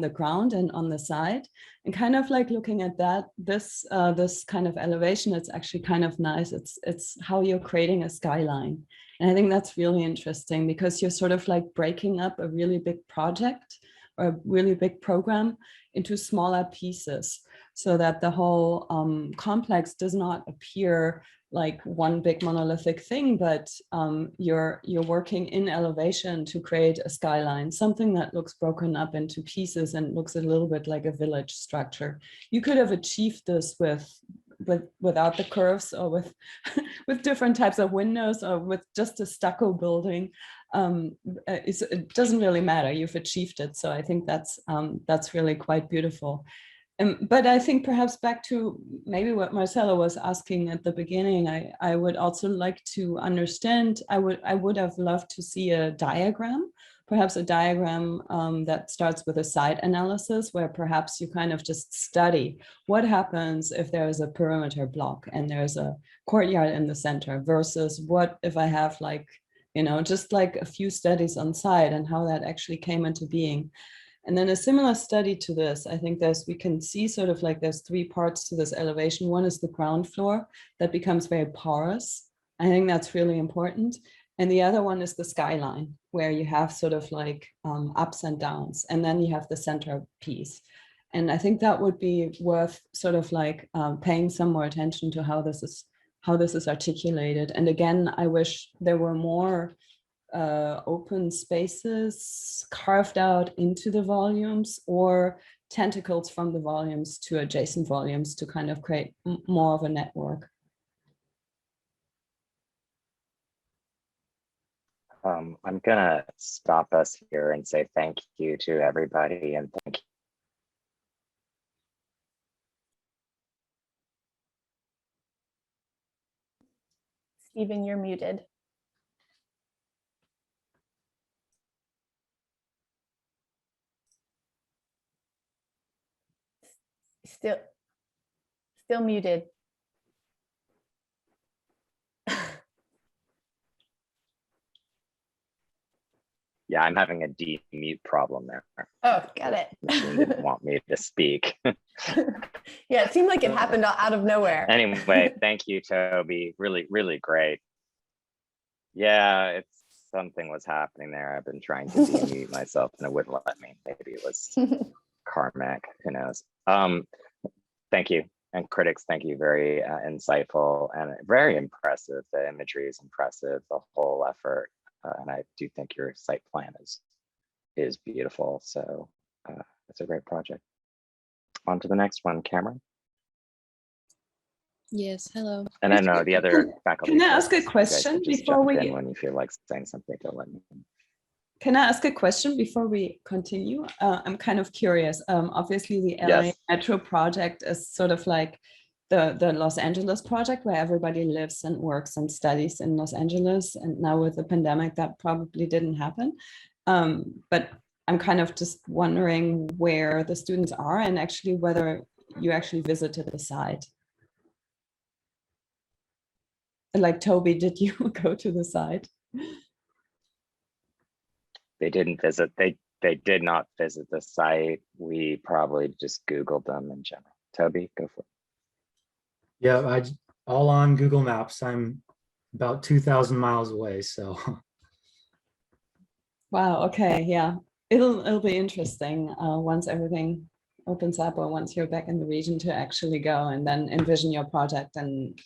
E: the ground and on the side, and kind of looking at that, this kind of elevation, it's actually kind of nice. It's how you're creating a skyline. And I think that's really interesting, because you're sort of breaking up a really big project or a really big program into smaller pieces, so that the whole complex does not appear like one big monolithic thing, but you're working in elevation to create a skyline, something that looks broken up into pieces and looks a little bit like a village structure. You could have achieved this without the curves, or with with different types of windows, or with just a stucco building. It doesn't really matter. You've achieved it. So I think that's really quite beautiful. But I think perhaps back to maybe what Marcelo was asking at the beginning, I would also like to understand, I would have loved to see a diagram, perhaps a diagram that starts with a site analysis, where perhaps you kind of just study what happens if there is a perimeter block and there's a courtyard in the center, versus what if I have just a few studies on site and how that actually came into being. And then a similar study to this, I think we can see sort of there's three parts to this elevation. One is the ground floor that becomes very porous. I think that's really important. And the other one is the skyline, where you have sort of ups and downs, and then you have the center piece. And I think that would be worth sort of paying some more attention to how this is articulated. And again, I wish there were more open spaces carved out into the volumes, or tentacles from the volumes to adjacent volumes, to kind of create more of a network.
A: I'm gonna stop us here and say thank you to everybody and thank
F: Stephen, you're muted. Still muted.
A: Yeah, I'm having a de-mute problem there.
F: Oh, got it.
A: Machine didn't want me to speak.
F: Yeah, it seemed like it happened out of nowhere.
A: Anyway, thank you, Toby. Really, really great. Yeah, it's something was happening there. I've been trying to de-mute myself and it wouldn't let me. Maybe it was karmic, who knows. Thank you. And critics, thank you. Very insightful and very impressive. The imagery is impressive, the whole effort. And I do think your site plan is beautiful. So it's a great project. On to the next one, Cameron.
H: Yes, hello.
A: And I know the other faculty.
E: Can I ask a
A: folks, you guys
E: question
A: can just
E: before
A: jump
E: we?
A: in when you feel like saying something, don't let me.
E: Can I ask a question before we continue? I'm kind of curious. Obviously, the LA
A: Yes.
E: Metro project is sort of like the Los Angeles project where everybody lives and works and studies in Los Angeles. And now with the pandemic, that probably didn't happen. But I'm kind of just wondering where the students are and actually whether you actually visited the site. Like Toby, did you go to the site?
A: They didn't visit, they did not visit the site. We probably just Googled them in general. Toby, go for it.
C: Yeah, all on Google Maps. I'm about 2,000 miles away, so.
E: Wow, okay, yeah. It'll be interesting once everything opens up or once you're back in the region to actually go and then envision your project and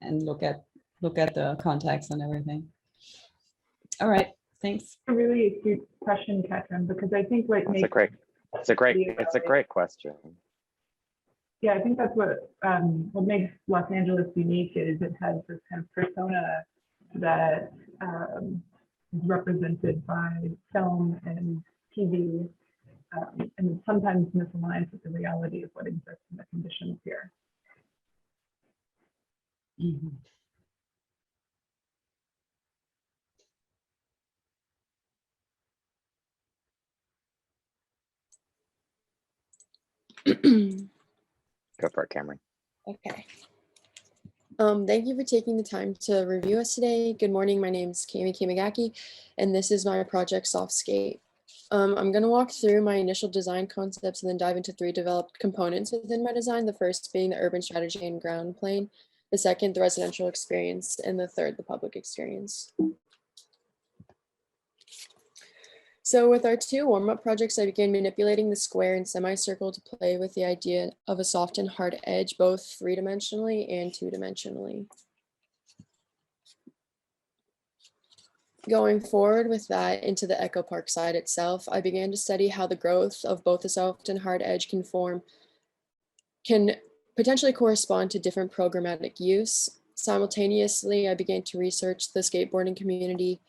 E: look at the context and everything. All right, thanks.
I: A really astute question, Katrin, because I think what
A: It's
I: makes
A: a great question.
I: Yeah, I think that's what makes Los Angeles unique is it has this kind of persona that is represented by film and TV, and sometimes misaligned with the reality of what exists in the conditions here.
E: Mhm.
A: Go for it, Cameron.
H: Okay. Thank you for taking the time to review us today. Good morning, my name is Kami Kamigaki, and this is my project Softscape. I'm going to walk through my initial design concepts and then dive into 3 developed components within my design. The first being the urban strategy and ground plane, the second, the residential experience, and the third, the public experience. So with our 2 warm-up projects, I began manipulating the square and semicircle to play with the idea of a soft and hard edge, both 3-dimensionally and 2-dimensionally. Going forward with that into the Echo Park side itself, I began to study how the growth of both the soft and hard edge can potentially correspond to different programmatic use. Simultaneously, I began to research the skateboarding community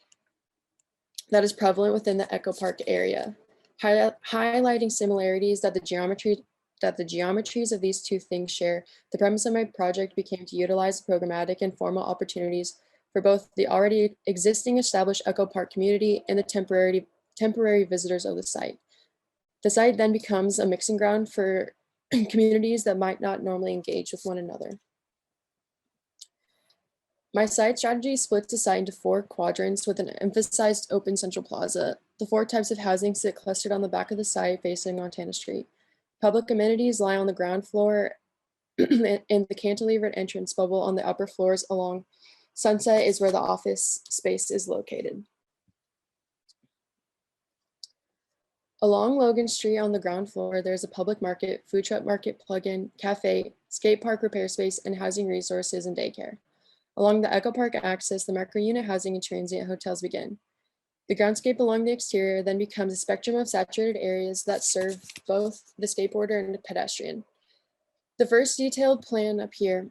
H: that is prevalent within the Echo Park area, highlighting similarities that the geometries of these 2 things share. The premise of my project became to utilize programmatic and formal opportunities for both the already existing established Echo Park community and the temporary visitors of the site. The site then becomes a mixing ground for communities that might not normally engage with one another. My site strategy splits the site into 4 quadrants with an emphasized open central plaza. The 4 types of housing sit clustered on the back of the site facing Montana Street. Public amenities lie on the ground floor and the cantilevered entrance bubble on the upper floors along Sunset is where the office space is located. Along Logan Street on the ground floor, there's a public market, food truck market, plug-in, cafe, skate park repair space, and housing resources and daycare. Along the Echo Park axis, the micro unit housing and transient hotels begin. The groundscape along the exterior then becomes a spectrum of saturated areas that serve both the skateboarder and the pedestrian. The first detailed plan up here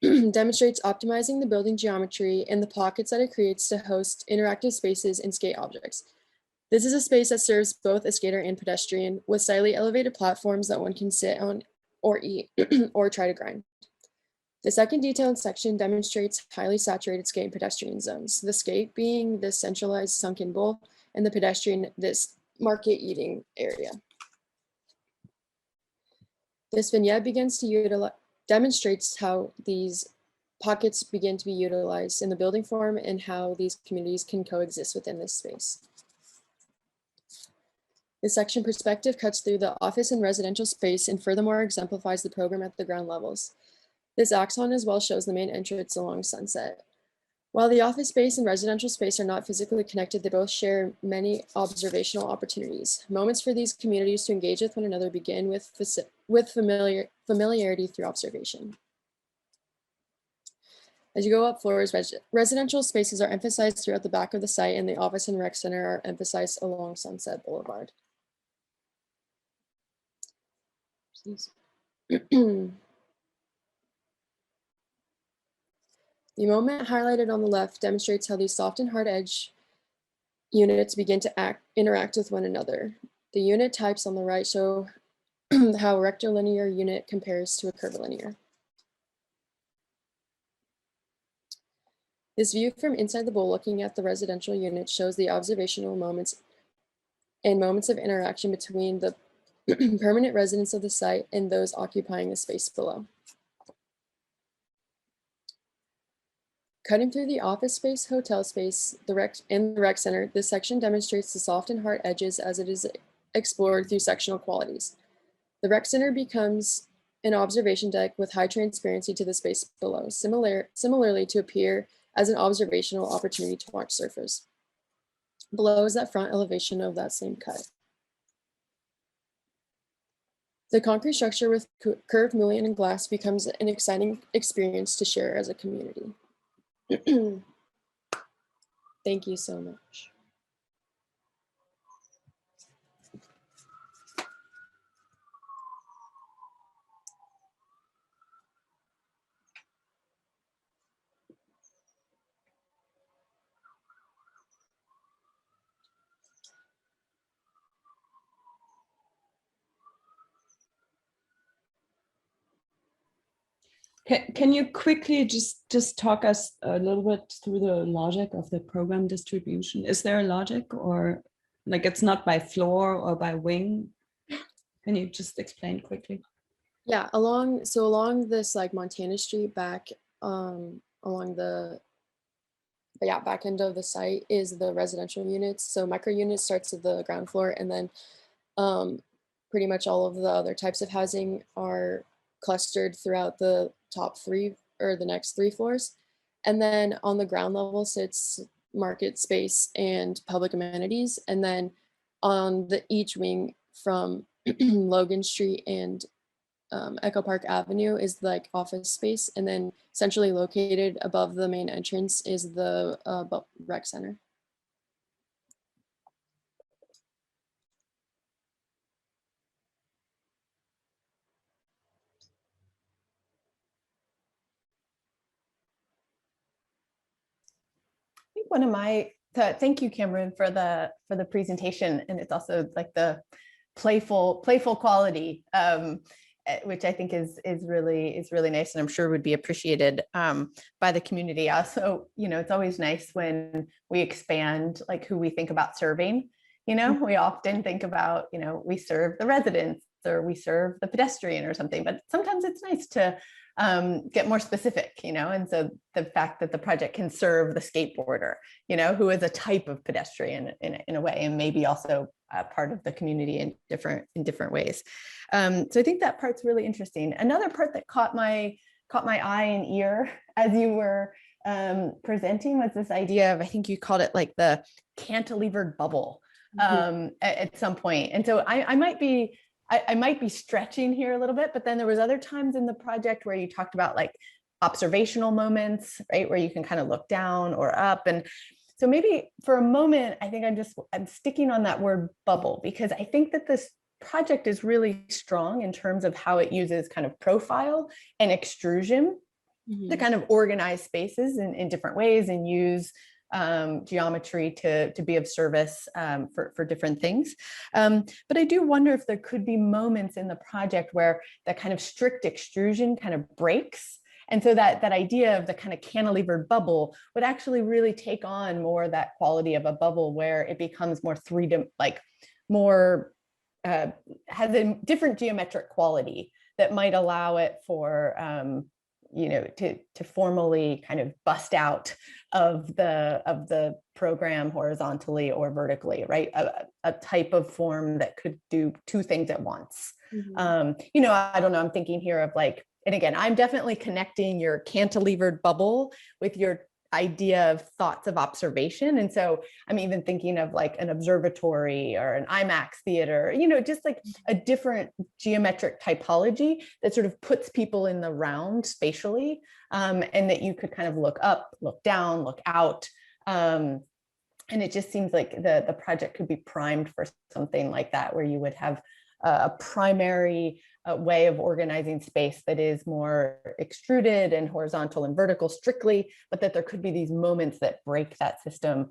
H: demonstrates optimizing the building geometry and the pockets that it creates to host interactive spaces and skate objects. This is a space that serves both a skater and pedestrian with slightly elevated platforms that one can sit on or eat or try to grind. The second detailed section demonstrates highly saturated skate and pedestrian zones, the skate being this centralized sunken bowl and the pedestrian this market eating area. This vignette begins to demonstrates how these pockets begin to be utilized in the building form and how these communities can coexist within this space. This section perspective cuts through the office and residential space and furthermore exemplifies the program at the ground levels. This axon as well shows the main entrance along Sunset. While the office space and residential space are not physically connected, they both share many observational opportunities. Moments for these communities to engage with one another begin with familiarity through observation. As you go up floors, residential spaces are emphasized throughout the back of the site, and the office and rec center are emphasized along Sunset Boulevard. The moment highlighted on the left demonstrates how these soft and hard edge units begin to interact with one another. The unit types on the right show how a rectilinear unit compares to a curvilinear. This view from inside the bowl looking at the residential unit shows the observational moments and moments of interaction between the permanent residents of the site and those occupying the space below. Cutting through the office space, hotel space, the rec center, this section demonstrates the soft and hard edges as it is explored through sectional qualities. The rec center becomes an observation deck with high transparency to the space below, similarly to appear as an observational opportunity to watch surfers. Below is that front elevation of that same cut. The concrete structure with curved mullion and glass becomes an exciting experience to share as a community. Thank you so much.
E: Can you quickly just talk us a little bit through the logic of the program distribution? Is there a logic, or like it's not by floor or by wing? Can you just explain quickly?
H: Yeah, along this like Montana Street back along the back end of the site is the residential units. So micro units starts at the ground floor, and then pretty much all of the other types of housing are clustered throughout the top three or the next 3 floors. And then on the ground level sits market space and public amenities. And then on each wing from Logan Street and Echo Park Avenue is like office space. And then centrally located above the main entrance is the rec center.
F: One of my thank you, Cameron, for the presentation, and it's also like the playful quality, which I think is really nice, and I'm sure would be appreciated by the community. Also, it's always nice when we expand like who we think about serving. We often think about we serve the residents or we serve the pedestrian or something, but sometimes it's nice to get more specific, and so the fact that the project can serve the skateboarder, who is a type of pedestrian in a way, and maybe also part of the community in different ways. So I think that part's really interesting. Another part that caught my eye and ear as you were presenting was this idea of, I think you called it like the cantilevered bubble at some point. And so I might be stretching here a little bit, but then there was other times in the project where you talked about like observational moments, right? Where you can kind of look down or up. And so maybe for a moment, I think I'm sticking on that word bubble, because I think that this project is really strong in terms of how it uses kind of profile and extrusion to kind of organize spaces in different ways and use geometry to be of service for different things. But I do wonder if there could be moments in the project where that kind of strict extrusion kind of breaks. And so that idea of the kind of cantilevered bubble would actually really take on more that quality of a bubble where it becomes more more has a different geometric quality that might allow it for to formally kind of bust out of the program horizontally or vertically, right? A type of form that could do two things at once. Mm-hmm. I don't know, I'm thinking here of like, and again, I'm definitely connecting your cantilevered bubble with your idea of thoughts of observation. And so I'm even thinking of like an observatory or an IMAX theater, just like a different geometric typology that sort of puts people in the round spatially, and that you could kind of look up, look down, look out. And it just seems like the project could be primed for something like that, where you would have a primary way of organizing space that is more extruded and horizontal and vertical strictly, but that there could be these moments that break that system,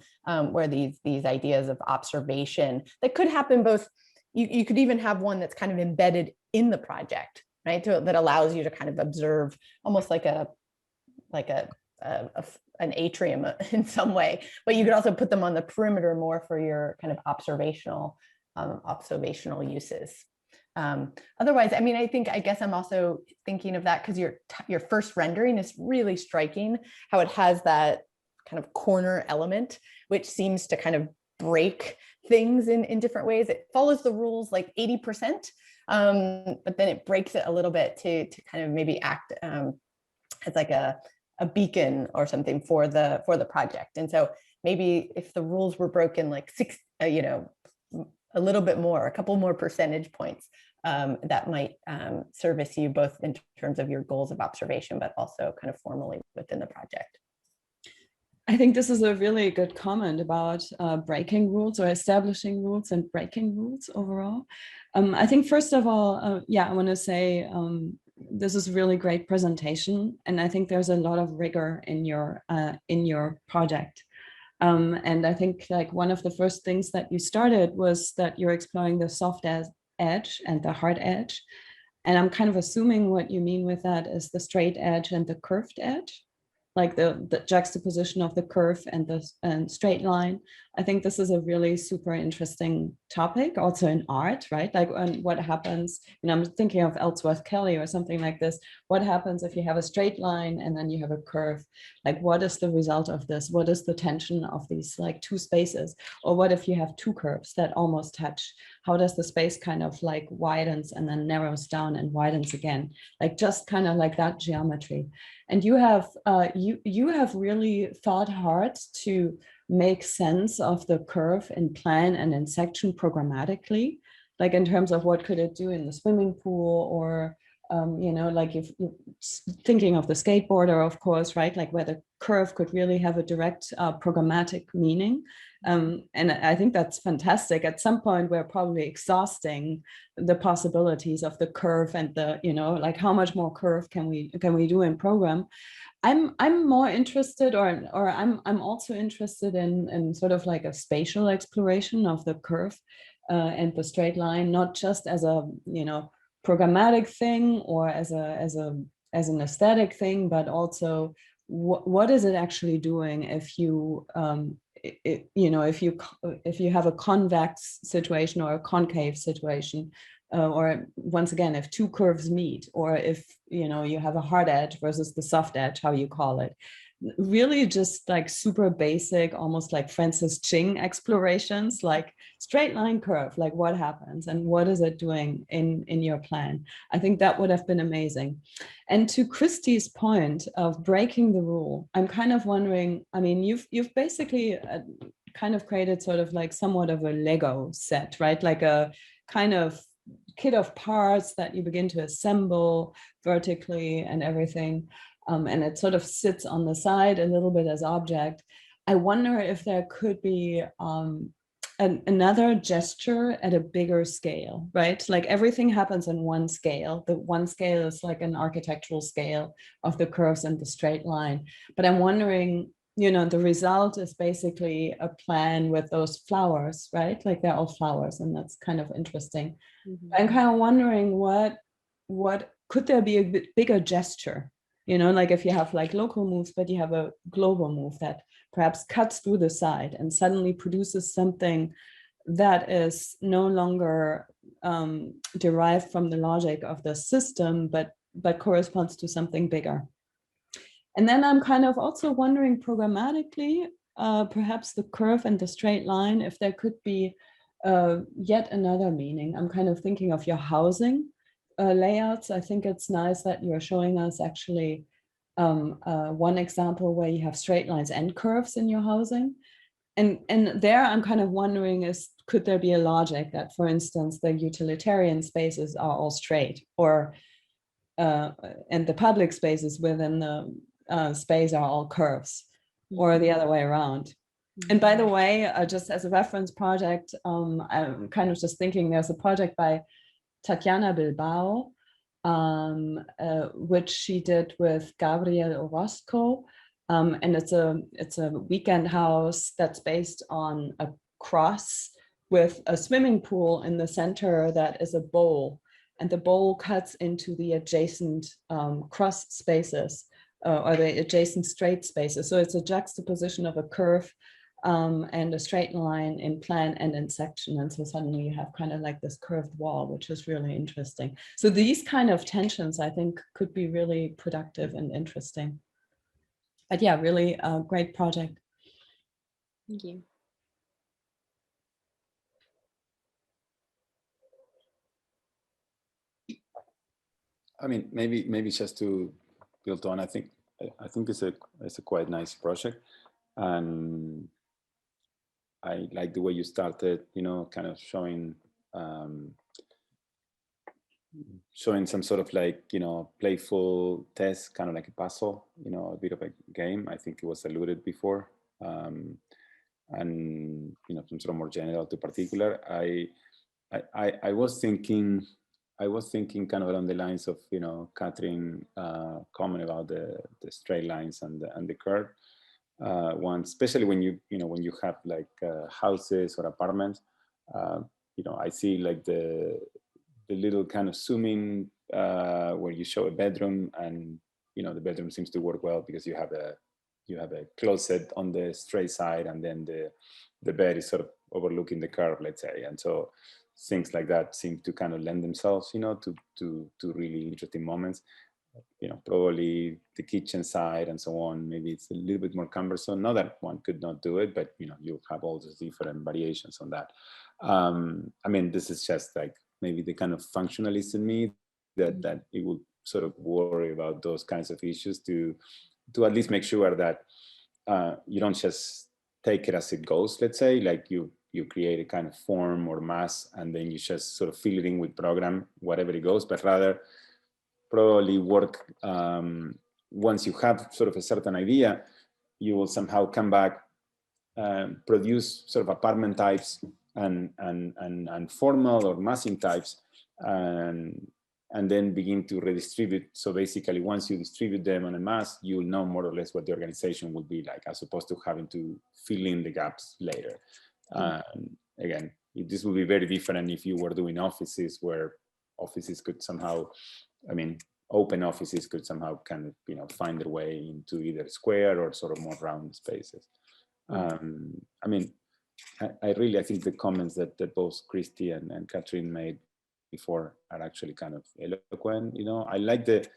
F: where these ideas of observation that could happen both. You could even have one that's kind of embedded in the project, right? That allows you to kind of observe almost like an atrium in some way, but you could also put them on the perimeter more for your kind of observational uses. Otherwise, I mean, I guess I'm also thinking of that because your first rendering is really striking, how it has that kind of corner element, which seems to kind of break things in different ways. It follows the rules like 80%, but then it breaks it a little bit to kind of maybe act as like a beacon or something for the project. And so maybe if the rules were broken like a little bit more, a couple more percentage points, that might service you both in terms of your goals of observation, but also kind of formally within the project.
E: I think this is a really good comment about breaking rules or establishing rules and breaking rules overall. I think first of all, I want to say this is really great presentation, and I think there's a lot of rigor in your project. And I think like one of the first things that you started was that you're exploring the soft edge and the hard edge. And I'm kind of assuming what you mean with that is the straight edge and the curved edge, like the juxtaposition of the curve and the straight line. I think this is a really super interesting topic, also in art, right? Like what happens, I'm thinking of Ellsworth Kelly or something like this. What happens if you have a straight line and then you have a curve? Like what is the result of this? What is the tension of these like two spaces? Or what if you have two curves that almost touch? How does the space kind of like widens and then narrows down and widens again? Like just kind of like that geometry. And you have really thought hard to make sense of the curve in plan and in section programmatically, like in terms of what could it do in the swimming pool, or like if you're thinking of the skateboarder, of course, right? Like where the curve could really have a direct programmatic meaning. And I think that's fantastic. At some point, we're probably exhausting the possibilities of the curve and the, like how much more curve can we do in program. I'm more interested, or I'm also interested in sort of like a spatial exploration of the curve and the straight line, not just as a programmatic thing or as an aesthetic thing, but also what is it actually doing if you if you have a convex situation or a concave situation, or once again, if two curves meet, or if you have a hard edge versus the soft edge, how you call it. Really just like super basic, almost like Francis Ching explorations, like straight line curve, like what happens and what is it doing in your plan. I think that would have been amazing. And to Christy's point of breaking the rule, I'm kind of wondering, I mean, you've basically kind of created sort of like somewhat of a Lego set, right? Like a kind of kit of parts that you begin to assemble vertically and everything. And it sort of sits on the side a little bit as object. I wonder if there could be another gesture at a bigger scale, right? Like everything happens in one scale. The one scale is like an architectural scale of the curves and the straight line. But I'm wondering, you know, the result is basically a plan with those flowers, right? Like they're all flowers, and that's kind of interesting. I'm kind of wondering what could there be a bit bigger gesture? You know, like if you have like local moves, but you have a global move that perhaps cuts through the side and suddenly produces something that is no longer derived from the logic of the system, but corresponds to something bigger. And then I'm kind of also wondering programmatically, perhaps the curve and the straight line, if there could be yet another meaning. I'm kind of thinking of your housing layouts. I think it's nice that you're showing us actually one example where you have straight lines and curves in your housing. And there I'm kind of wondering could there be a logic that, for instance, the utilitarian spaces are all straight, or and the public spaces within the space are all curves, or the other way around. And by the way, just as a reference project, I'm kind of just thinking there's a project by Tatiana Bilbao, which she did with Gabriel Orozco. And it's a weekend house that's based on a cross with a swimming pool in the center that is a bowl. And the bowl cuts into the adjacent cross spaces or the adjacent straight spaces. So it's a juxtaposition of a curve and a straight line in plan and in section. And so suddenly you have kind of like this curved wall, which is really interesting. So these kind of tensions, I think, could be really productive and interesting. But yeah, really a great project.
H: Thank you.
D: I mean, maybe just to build on, I think it's a quite nice project, and I like the way you started, you know, kind of showing some sort of like, you know, playful test, kind of like a puzzle, you know, a bit of a game. I think it was alluded before, and you know, some sort of more general to particular. I was thinking kind of along the lines of, you know, Catherine comment about the straight lines and the curve. One, especially when you have like houses or apartments, you know, I see like the little kind of zooming where you show a bedroom, and you know, the bedroom seems to work well because you have a closet on the straight side, and then the bed is sort of overlooking the curve, let's say, and so things like that seem to kind of lend themselves, you know, to really interesting moments. You know, probably the kitchen side and so on, maybe it's a little bit more cumbersome. Not that one could not do it, but you know, you have all those different variations on that. I mean, this is just like maybe the kind of functionalist in me that it would sort of worry about those kinds of issues to at least make sure that you don't just take it as it goes, let's say, like you create a kind of form or mass and then you just sort of fill it in with program, whatever it goes, but rather probably work once you have sort of a certain idea, you will somehow come back, produce sort of apartment types and formal or massing types, and then begin to redistribute. So basically, once you distribute them on a mass, you'll know more or less what the organization will be like, as opposed to having to fill in the gaps later. Again, this will be very different if you were doing offices, where offices could somehow, I mean, open offices could somehow kind of, you know, find their way into either square or sort of more round spaces. I mean, I think the comments that both Christy and Catherine made before are actually kind of eloquent. You know, I like the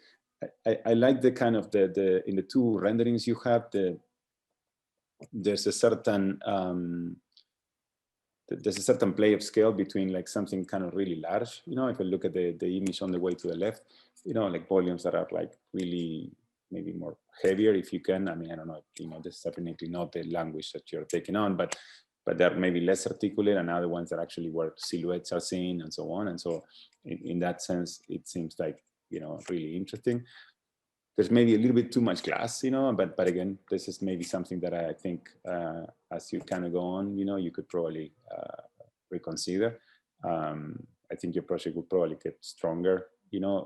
D: kind of the in the two renderings you have, there's a certain play of scale between like something kind of really large. You know, if I look at the image on the way to the left, you know, like volumes that are like really maybe more heavier, if you can. I mean, I don't know, you know, this is definitely not the language that you're taking on, but they're maybe less articulate, and other ones that actually where silhouettes are seen and so on. And so in that sense, it seems like, you know, really interesting. there's maybe a little bit too much glass, but again, this is maybe something that I think as you kind of go on, you could probably reconsider. I think your project will probably get stronger,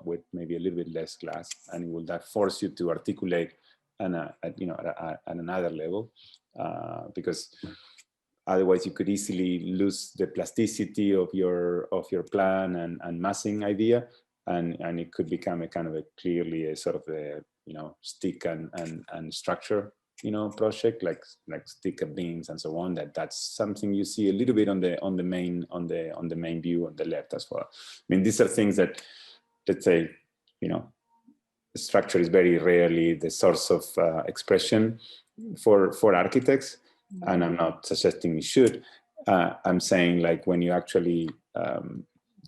D: with maybe a little bit less glass, and will that force you to articulate at another level, because otherwise you could easily lose the plasticity of your plan and massing idea, and it could become a kind of clearly a sort of a stick and structure project, like sticker beams and so on. That's something you see a little bit on the main view on the left as well. I mean, these are things that, let's say, structure is very rarely the source of expression for architects, and I'm not suggesting you should. I'm saying, like, when you actually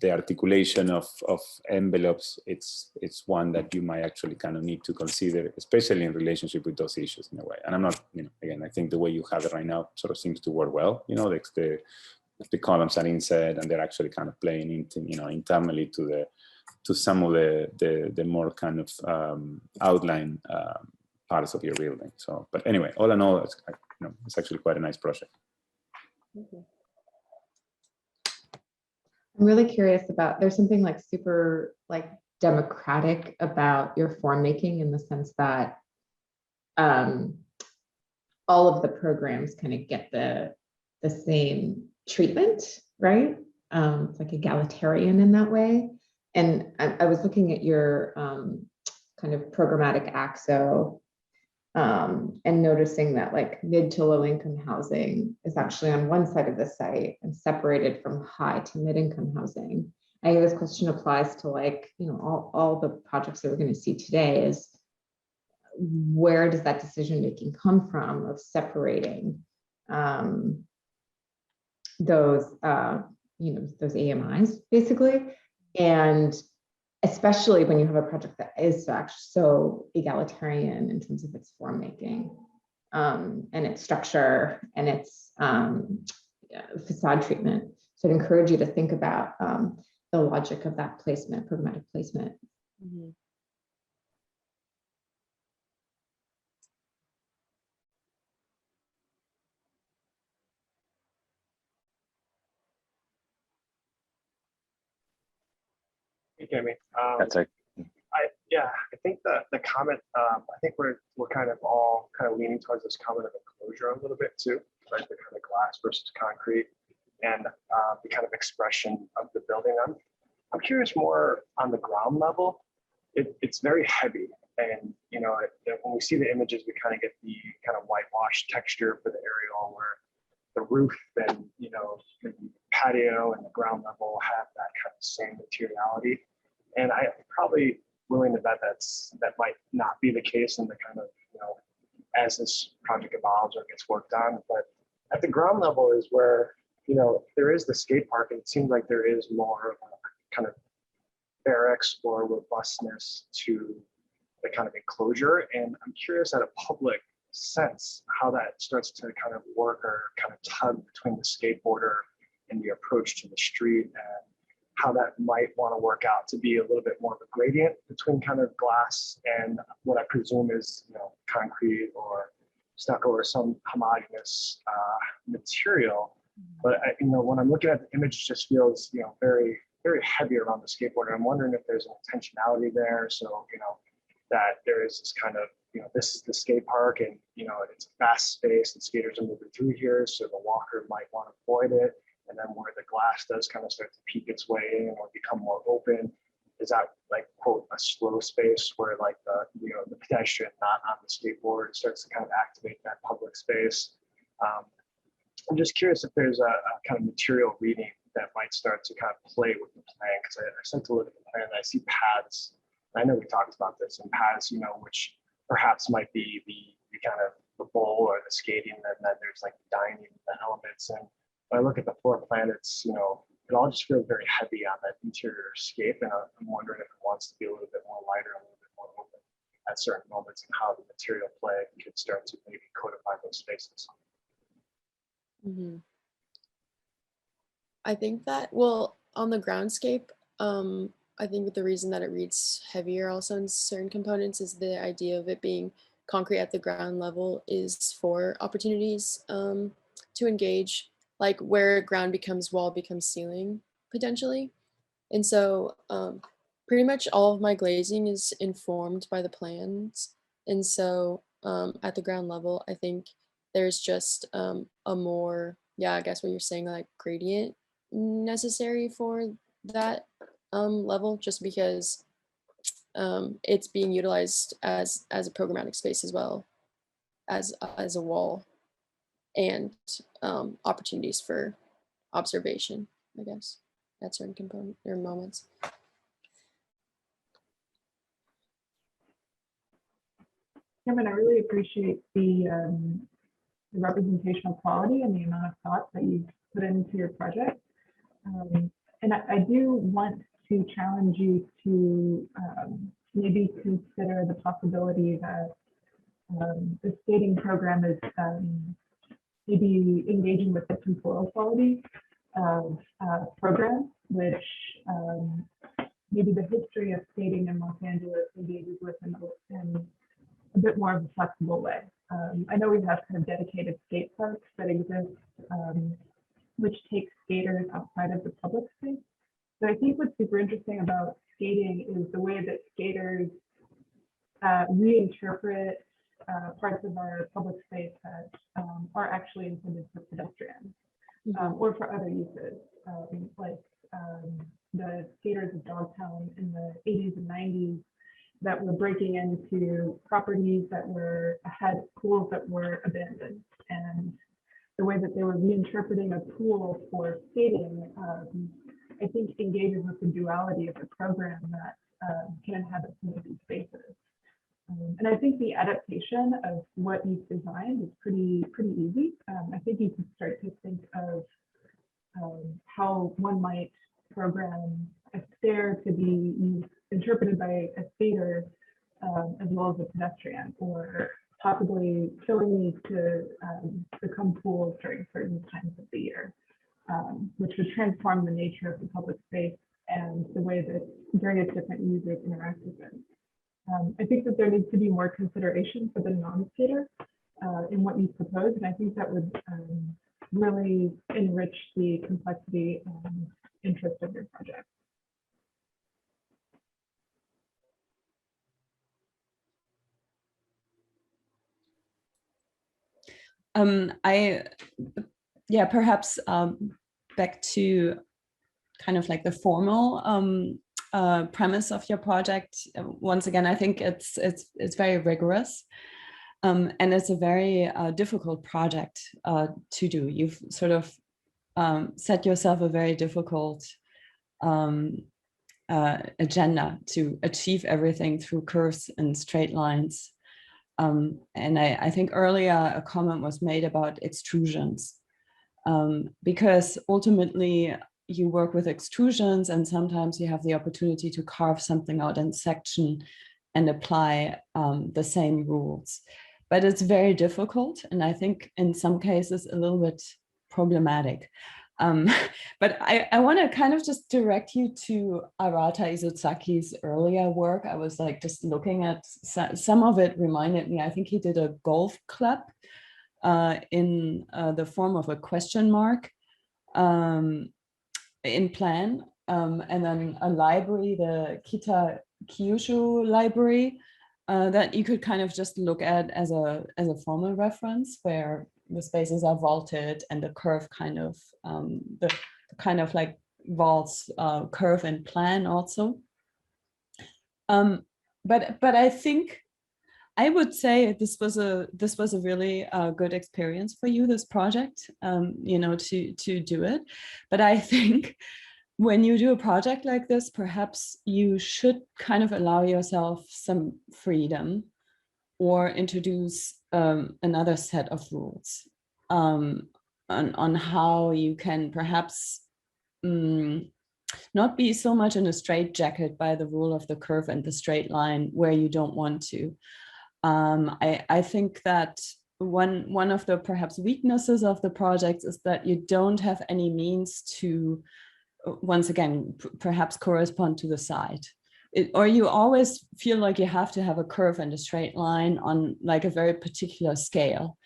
D: the articulation of envelopes, it's one that you might actually kind of need to consider, especially in relationship with those issues in a way. And I'm not, again, I think the way you have it right now sort of seems to work well. The columns are inset, and they're actually kind of playing into, internally to some of the more kind of outline parts of your building. So, but anyway, all in all, it's actually quite a nice project.
G: I'm really curious about, there's something like super democratic about your form making, in the sense that all of the programs kind of get the same treatment, right? It's like egalitarian in that way. And I was looking at your kind of programmatic AXO and noticing that mid to low income housing is actually on one side of the site and separated from high to mid income housing. I think this question applies to all the projects that we're going to see today, is where does that decision making come from of separating those those AMIs basically, and especially when you have a project that is actually so egalitarian in terms of its form making and its structure and its facade treatment. So I'd encourage you to think about the logic of that placement, programmatic placement.
H: Mhm.
J: Hey, Jamie.
A: That's right.
J: I think the comment, I think we're kind of all kind of leaning towards this comment of enclosure a little bit too, right? The kind of glass versus concrete, and the kind of expression of the building. I'm curious more on the ground level. It's very heavy, and when we see the images, we kind of get the kind of whitewash texture for the aerial, where the roof and the patio and the ground level have that kind of same materiality. And I'm probably willing to bet that might not be the case in the kind of, as this project evolves or gets worked on. But at the ground level is where, there is the skate park, and it seems like there is more of a kind of barracks or robustness to the kind of enclosure. And I'm curious at a public sense how that starts to kind of work or kind of tug between the skateboarder and the approach to the street, and how that might want to work out to be a little bit more of a gradient between kind of glass and what I presume is, concrete or stucco or some homogeneous material. But when I'm looking at the image, it just feels, very, very heavy around the skateboarder. I'm wondering if there's an intentionality there. So, that there is this kind of, this is the skate park, and, it's a fast space and skaters are moving through here. So the walker might want to avoid it. And then where the glass does kind of start to peek its way in or become more open, is that quote a slow space where the pedestrian not on the skateboard starts to kind of activate that public space. I'm just curious if there's a kind of material reading that might start to kind of play with the plan, because I start to look at the plan and I see paths. I know we talked about this, and paths, which perhaps might be the kind of the bowl or the skating, and then there's the dining, the elements. And when I look at the floor plan, it's, it all just feels very heavy on that interior scape. And I'm wondering if it wants to be a little bit more lighter, a little bit more open at certain moments, and how the material play could start to maybe codify those spaces.
H: I think that, well, on the groundscape, I think the reason that it reads heavier also in certain components is the idea of it being concrete at the ground level is for opportunities to engage, like where ground becomes wall becomes ceiling potentially. And so pretty much all of my glazing is informed by the plans. And so at the ground level, I think there's just a more, yeah, I guess what you're saying, like gradient necessary for that level, just because it's being utilized as a programmatic space as well as a wall, and opportunities for observation, I guess, at certain component or moments.
I: Cameron, I really appreciate the representational quality and the amount of thought that you've put into your project. And I do want to challenge you to maybe consider the possibility that the skating program is maybe engaging with the temporal quality of programs, which maybe the history of skating in Los Angeles engages with in a bit more of a flexible way. I know we have kind of dedicated skate parks that exist, which take skaters outside of the public space. But I think what's super interesting about skating is the way that skaters reinterpret parts of our public space that are actually intended for pedestrians or for other uses, like the skaters of Dogtown in the 80s and 90s that were breaking into properties that had pools that were abandoned, and the way that they were reinterpreting a pool for skating, I think engages with the duality of the program that can inhabit some of these spaces. And I think the adaptation of what you've designed is pretty easy. I think you can start to think of how one might program a stair to be interpreted by a skater as well as a pedestrian, or possibly filling these to become pools during certain times of the year, which would transform the nature of the public space and the way that various different users interact with it. I think that there needs to be more consideration for the non-skater in what you propose, and I think that would really enrich the complexity and interest of your project.
E: Perhaps back to kind of like the formal premise of your project. Once again, I think it's very rigorous, and it's a very difficult project to do. You've sort of set yourself a very difficult agenda to achieve everything through curves and straight lines. And I think earlier a comment was made about extrusions, because ultimately you work with extrusions, and sometimes you have the opportunity to carve something out in section and apply the same rules. But it's very difficult, and I think in some cases a little bit problematic. But I want to kind of just direct you to Arata Izuzaki's earlier work. I was like just looking at some of it, reminded me, I think he did a golf club in the form of a question mark in plan, and then a library, the Kita Kyushu library, that you could kind of just look at as a formal reference, where the spaces are vaulted and the curve kind of the kind of like vaults curve and plan also. But I think I would say this was a really good experience for you, this project, you know, to do it. But I think when you do a project like this, perhaps you should kind of allow yourself some freedom, or introduce another set of rules on how you can perhaps not be so much in a straitjacket by the rule of the curve and the straight line where you don't want to. I think that one of the perhaps weaknesses of the project is that you don't have any means to once again, perhaps correspond to the site? Or you always feel like you have to have a curve and a straight line on like a very particular scale.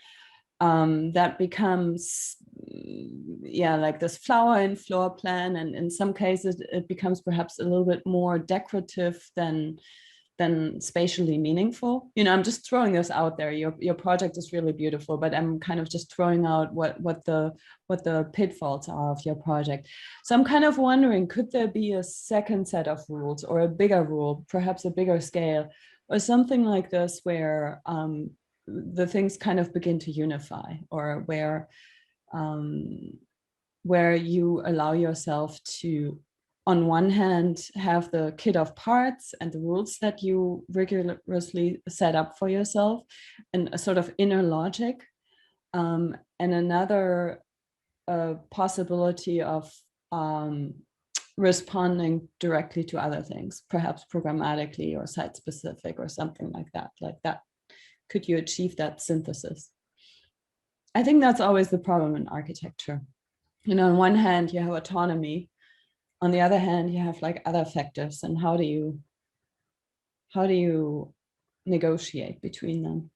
E: That becomes, yeah, like this flower and floor plan, and in some cases it becomes perhaps a little bit more decorative than spatially meaningful. You know, I'm just throwing this out there. Your project is really beautiful, but I'm kind of just throwing out what the pitfalls are of your project. So I'm kind of wondering, could there be a second set of rules, or a bigger rule, perhaps a bigger scale, or something like this, where the things kind of begin to unify, or where you allow yourself to, on one hand, have the kit of parts and the rules that you rigorously set up for yourself, and a sort of inner logic, and another possibility of responding directly to other things, perhaps programmatically or site specific or something like that. Could you achieve that synthesis? I think that's always the problem in architecture. You know, on one hand, you have autonomy. On the other hand, you have like other factors, and how do you negotiate between them?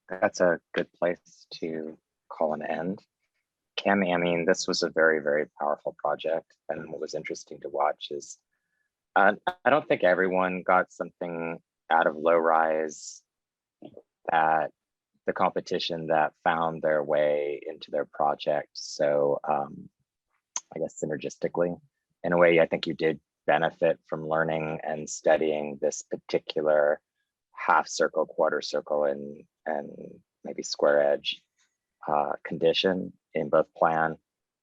A: That's a good place to call an end. Cami, I mean, this was a very, very powerful project. And what was interesting to watch is, I don't think everyone got something out of Low Rise that the competition that found their way into their project. So I guess synergistically, in a way, I think you did benefit from learning and studying this particular half circle, quarter circle, and maybe square edge condition in both plan.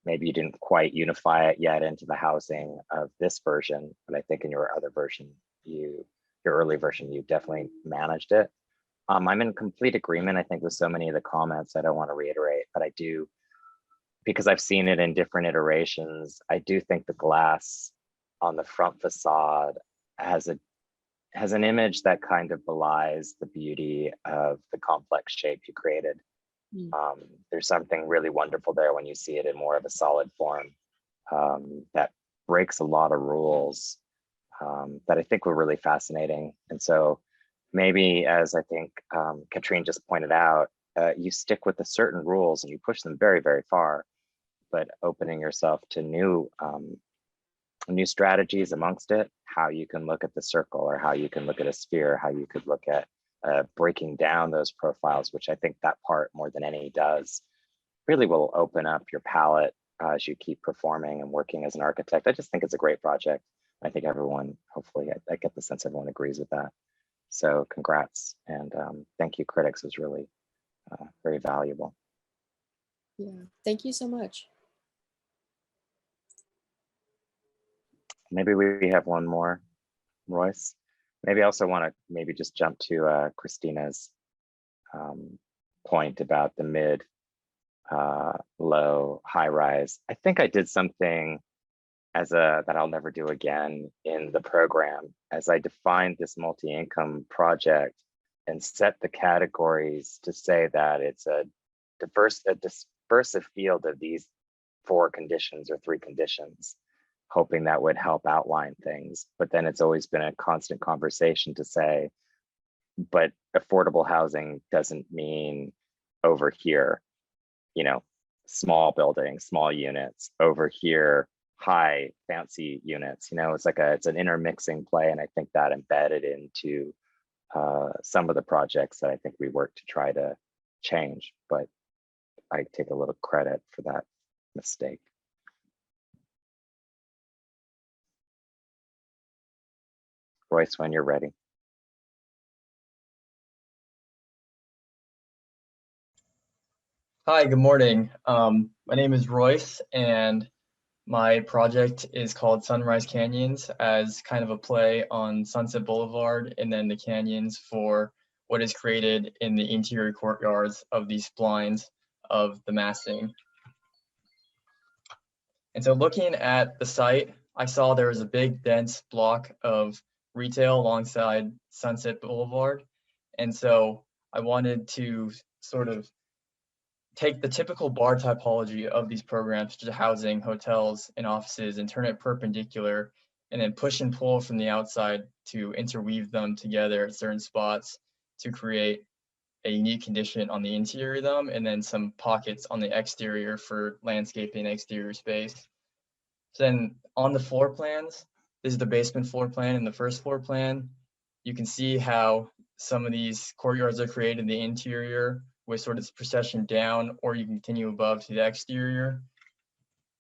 A: Maybe you didn't quite unify it yet into the housing of this version, but I think in your other version, your early version, you definitely managed it. I'm in complete agreement, I think, with so many of the comments. I don't want to reiterate, but I do, because I've seen it in different iterations. I do think the glass on the front facade has an image that kind of belies the beauty of the complex shape you created. There's something really wonderful there when you see it in more of a solid form that breaks a lot of rules that I think were really fascinating. And so maybe, as I think Katrine just pointed out, you stick with the certain rules and you push them very, very far, but opening yourself to new strategies amongst it, how you can look at the circle, or how you can look at a sphere, how you could look at breaking down those profiles, which I think that part more than any does, really will open up your palette as you keep performing and working as an architect. I just think it's a great project. I think everyone, hopefully, I get the sense everyone agrees with that. So congrats, and thank you, critics. It was really very valuable.
H: Yeah, thank you so much.
A: Maybe we have one more, Royce. Maybe I also want to maybe just jump to Christina's point about the mid, low, high rise. I think I did something that I'll never do again in the program, as I defined this multi-income project and set the categories to say that it's a dispersive field of these 4 conditions or 3 conditions, hoping that would help outline things. But then it's always been a constant conversation to say, but affordable housing doesn't mean over here, you know, small buildings, small units, over here, high fancy units. You know, it's an intermixing play, and I think that embedded into some of the projects that I think we work to try to change, but I take a little credit for that mistake. Royce, when you're ready.
K: Hi, good morning. My name is Royce, and my project is called Sunrise Canyons, as kind of a play on Sunset Boulevard and then the canyons for what is created in the interior courtyards of these splines of the massing. And so looking at the site, I saw there was a big dense block of retail alongside Sunset Boulevard. And so I wanted to sort of take the typical bar typology of these programs, such as housing, hotels, and offices, and turn it perpendicular, and then push and pull from the outside to interweave them together at certain spots to create a unique condition on the interior of them, and then some pockets on the exterior for landscaping exterior space. So then on the floor plans, this is the basement floor plan and the first floor plan. You can see how some of these courtyards are created in the interior with sort of procession down, or you can continue above to the exterior.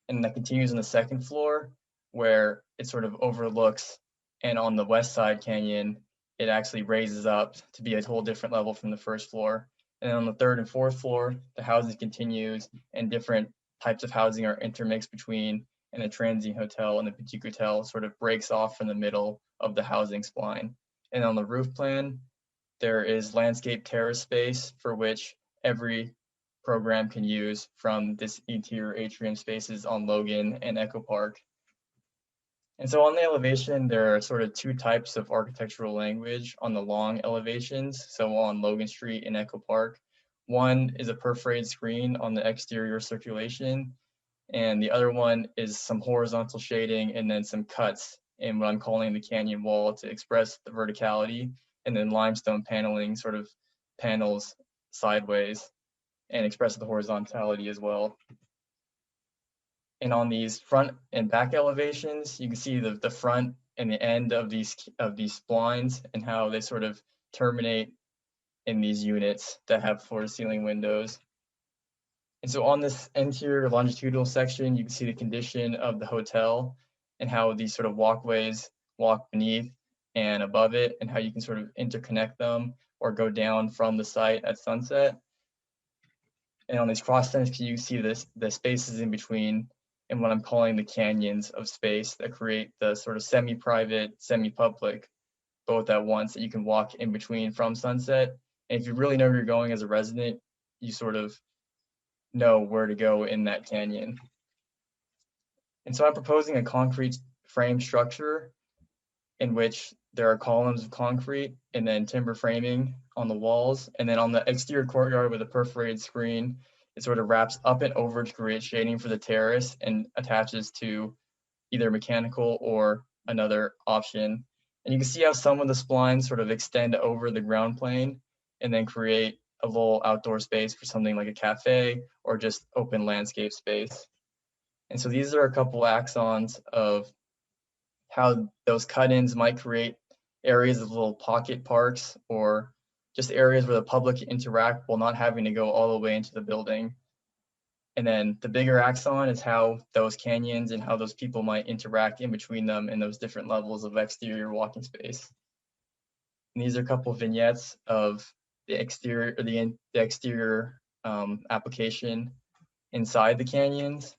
K: And that continues on the second floor where it sort of overlooks, and on the west side canyon, it actually raises up to be a whole different level from the first floor. And then on the third and fourth floor, the housing continues and different types of housing are intermixed between, and the transient hotel and the boutique hotel sort of breaks off from the middle of the housing spline. And on the roof plan, there is landscape terrace space for which every program can use from this interior atrium spaces on Logan and Echo Park. And so on the elevation, there are sort of two types of architectural language on the long elevations. So on Logan Street and Echo Park, one is a perforated screen on the exterior circulation, and the other one is some horizontal shading and then some cuts in what I'm calling the canyon wall to express the verticality, and then limestone paneling sort of panels sideways and express the horizontality as well. And on these front and back elevations, you can see the front and the end of these splines and how they sort of terminate in these units that have floor to ceiling windows. And so on this interior longitudinal section, you can see the condition of the hotel and how these sort of walkways walk beneath and above it, and how you can sort of interconnect them or go down from the site at sunset. And on these cross sections, you see the spaces in between and what I'm calling the canyons of space that create the sort of semi-private, semi-public, both at once, that you can walk in between from sunset. And if you really know where you're going as a resident, you sort of know where to go in that canyon. And so I'm proposing a concrete frame structure in which there are columns of concrete and then timber framing on the walls. And then on the exterior courtyard with a perforated screen, it sort of wraps up and over to create shading for the terrace and attaches to either mechanical or another option. And you can see how some of the splines sort of extend over the ground plane and then create a little outdoor space for something like a cafe or just open landscape space. And so these are a couple axons of how those cut-ins might create areas of little pocket parks or just areas where the public can interact while not having to go all the way into the building. And then the bigger axon is how those canyons and how those people might interact in between them in those different levels of exterior walking space. And these are a couple of vignettes of the exterior or the exterior application inside the canyons.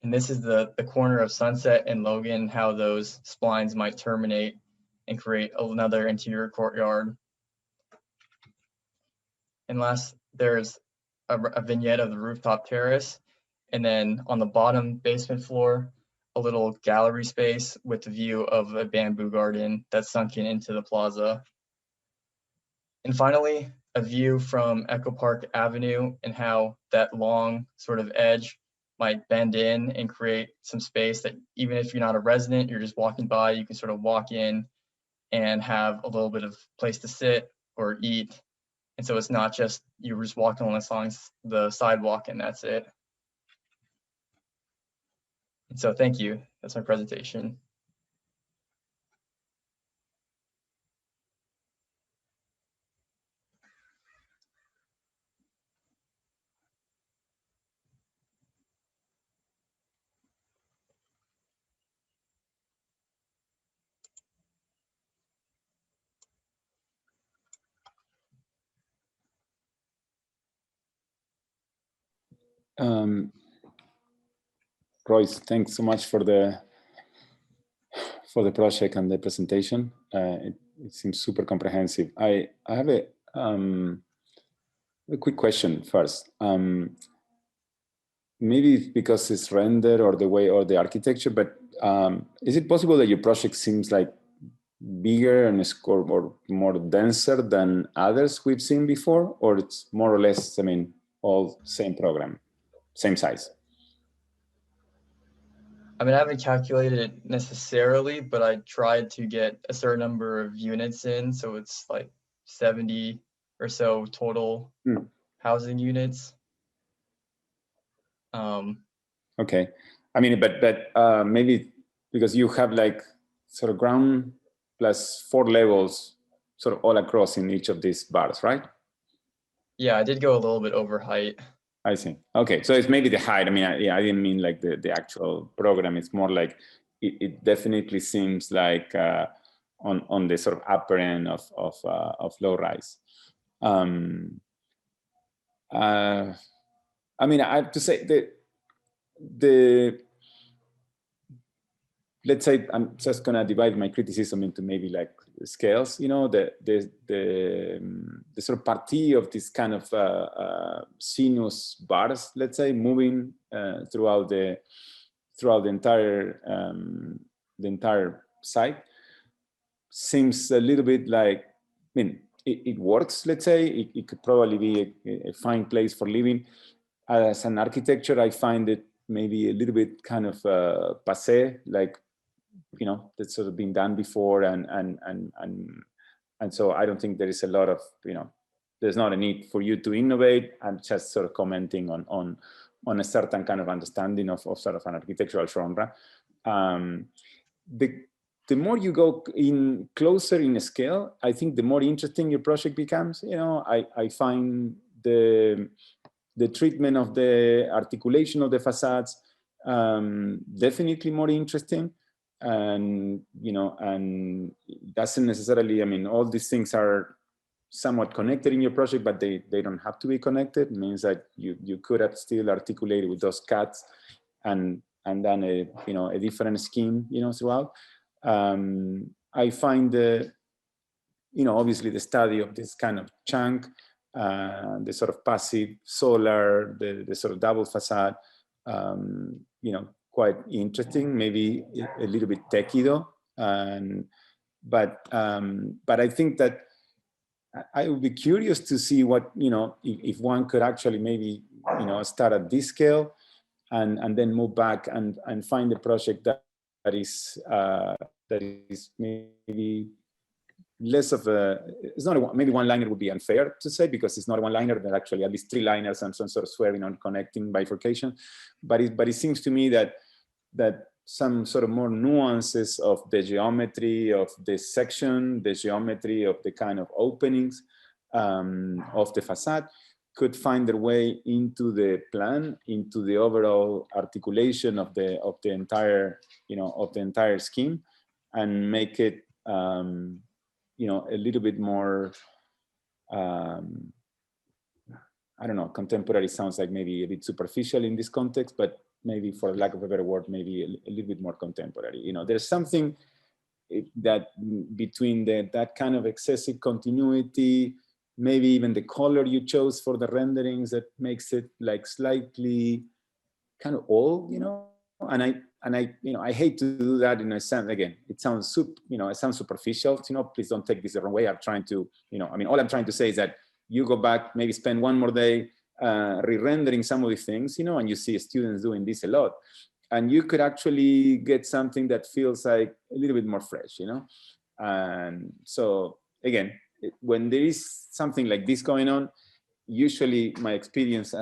K: And this is the corner of Sunset and Logan, how those splines might terminate and create another interior courtyard. And last, there's a vignette of the rooftop terrace. And then on the bottom basement floor, a little gallery space with the view of a bamboo garden that's sunken into the plaza. And finally, a view from Echo Park Avenue and how that long sort of edge might bend in and create some space that even if you're not a resident, you're just walking by, you can sort of walk in and have a little bit of place to sit or eat. And so it's not just you're just walking along the sidewalk and that's it. And so thank you. That's my presentation.
D: Royce, thanks so much for the project and the presentation. It seems super comprehensive. I have a quick question first. Maybe it's because it's rendered or the way or the architecture, but is it possible that your project seems like bigger and or more denser than others we've seen before, or it's more or less, I mean, all same program, same size?
K: I mean, I haven't calculated it necessarily, but I tried to get a certain number of units in. So it's like 70 or so total housing units.
D: Okay. I mean, but maybe because you have like sort of ground plus 4 levels sort of all across in each of these bars, right?
K: Yeah, I did go a little bit over height.
D: I see. Okay, so it's maybe the height. I mean, yeah, I didn't mean like the actual program. It's more like it definitely seems like on the sort of upper end of low rise. I mean, I have to say the let's say I'm just gonna divide my criticism into maybe like scales. You know, the sort of party of this kind of sinuous bars, let's say, moving throughout the entire site seems a little bit like, I mean, it works. Let's say it could probably be a fine place for living. As an architecture, I find it maybe a little bit kind of passé, like, you know, that's sort of been done before, and so I don't think there is a lot of, you know, there's not a need for you to innovate. I'm just sort of commenting on a certain kind of understanding of sort of an architectural genre. The more you go in closer in scale, I think the more interesting your project becomes. You know, I find the treatment of the articulation of the facades definitely more interesting. And, you know, and doesn't necessarily, I mean, all these things are somewhat connected in your project, but they don't have to be connected. It means that you could have still articulated with those cuts and done a, you know, a different scheme, you know, throughout. I find the, you know, obviously the study of this kind of chunk, the sort of passive solar, the sort of double facade, you know, quite interesting, maybe a little bit techy though. But I think that I would be curious to see what, you know, if one could actually maybe, you know, start at this scale and then move back and find a project that is maybe less of a, it's not maybe one liner would be unfair to say, because it's not a one liner, but actually at least 3 liners and some sort of swearing on connecting bifurcation. But it seems to me that some sort of more nuances of the geometry of the section, the geometry of the kind of openings of the facade could find their way into the plan, into the overall articulation of the entire, you know, of the entire scheme, and make it, you know, a little bit more, I don't know, contemporary sounds like maybe a bit superficial in this context, but maybe, for lack of a better word, maybe a little bit more contemporary. You know, there's something that between that kind of excessive continuity, maybe even the color you chose for the renderings, that makes it like slightly kind of old, you know. And I, you know, I hate to do that in a sense. Again, it sounds you know, it sounds superficial. You know, please don't take this the wrong way. I'm trying to, you know, I mean, all I'm trying to say is that you go back, maybe spend one more day re-rendering some of these things, you know, and you see students doing this a lot, and you could actually get something that feels like a little bit more fresh, you know. And so again, when there is something like this going on, usually my experience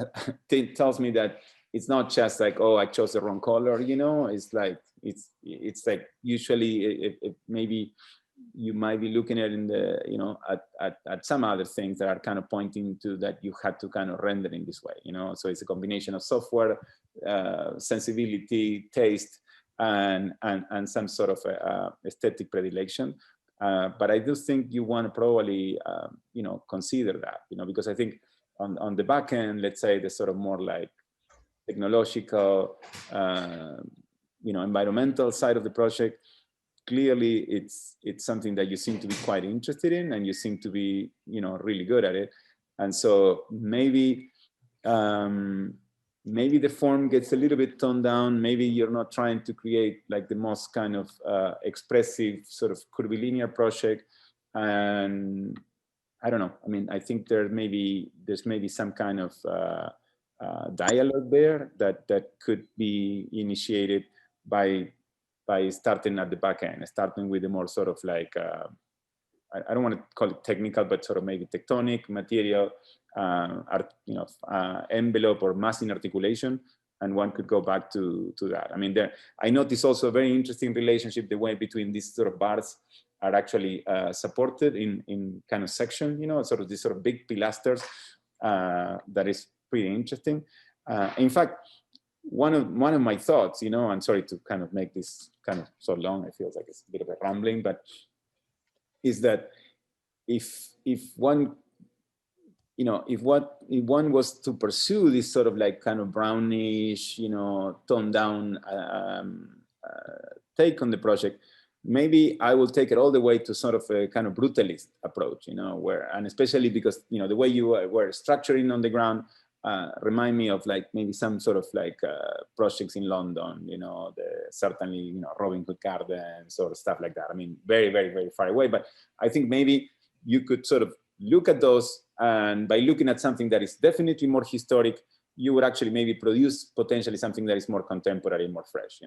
D: tells me that it's not just like, oh, I chose the wrong color, you know. It's like it's like usually maybe you might be looking at in the, you know, at some other things that are kind of pointing to that you had to kind of render in this way, you know. So it's a combination of software, sensibility, taste, and some sort of aesthetic predilection. But I do think you want to probably, you know, consider that, you know, because I think on the back end, let's say the sort of more like technological, you know, environmental side of the project, clearly it's something that you seem to be quite interested in, and you seem to be, you know, really good at it. And so maybe maybe the form gets a little bit toned down. Maybe you're not trying to create like the most kind of expressive sort of curvilinear project, and I don't know. I mean, I think there's maybe some kind of dialogue there that could be initiated by starting at the back end, starting with the more sort of like I don't want to call it technical, but sort of maybe tectonic material, envelope or massing articulation, and one could go back to that. I mean, I noticed also a very interesting relationship the way between these sort of bars are actually supported in kind of section, sort of these sort of big pilasters that is pretty interesting. In fact, one of my thoughts, I'm sorry to kind of make this kind of so long, it feels like it's a bit of a rambling, but is that if one was to pursue this sort of like kind of brownish, toned down take on the project, maybe I will take it all the way to sort of a kind of brutalist approach, and especially because, the way you were structuring on the ground remind me of like maybe some sort of like projects in London, certainly, Robin Hood Gardens or stuff like that. I mean, very, very, very far away. But I think maybe you could sort of look at those, and by looking at something that is definitely more historic, you would actually maybe produce potentially something that is more contemporary, more fresh,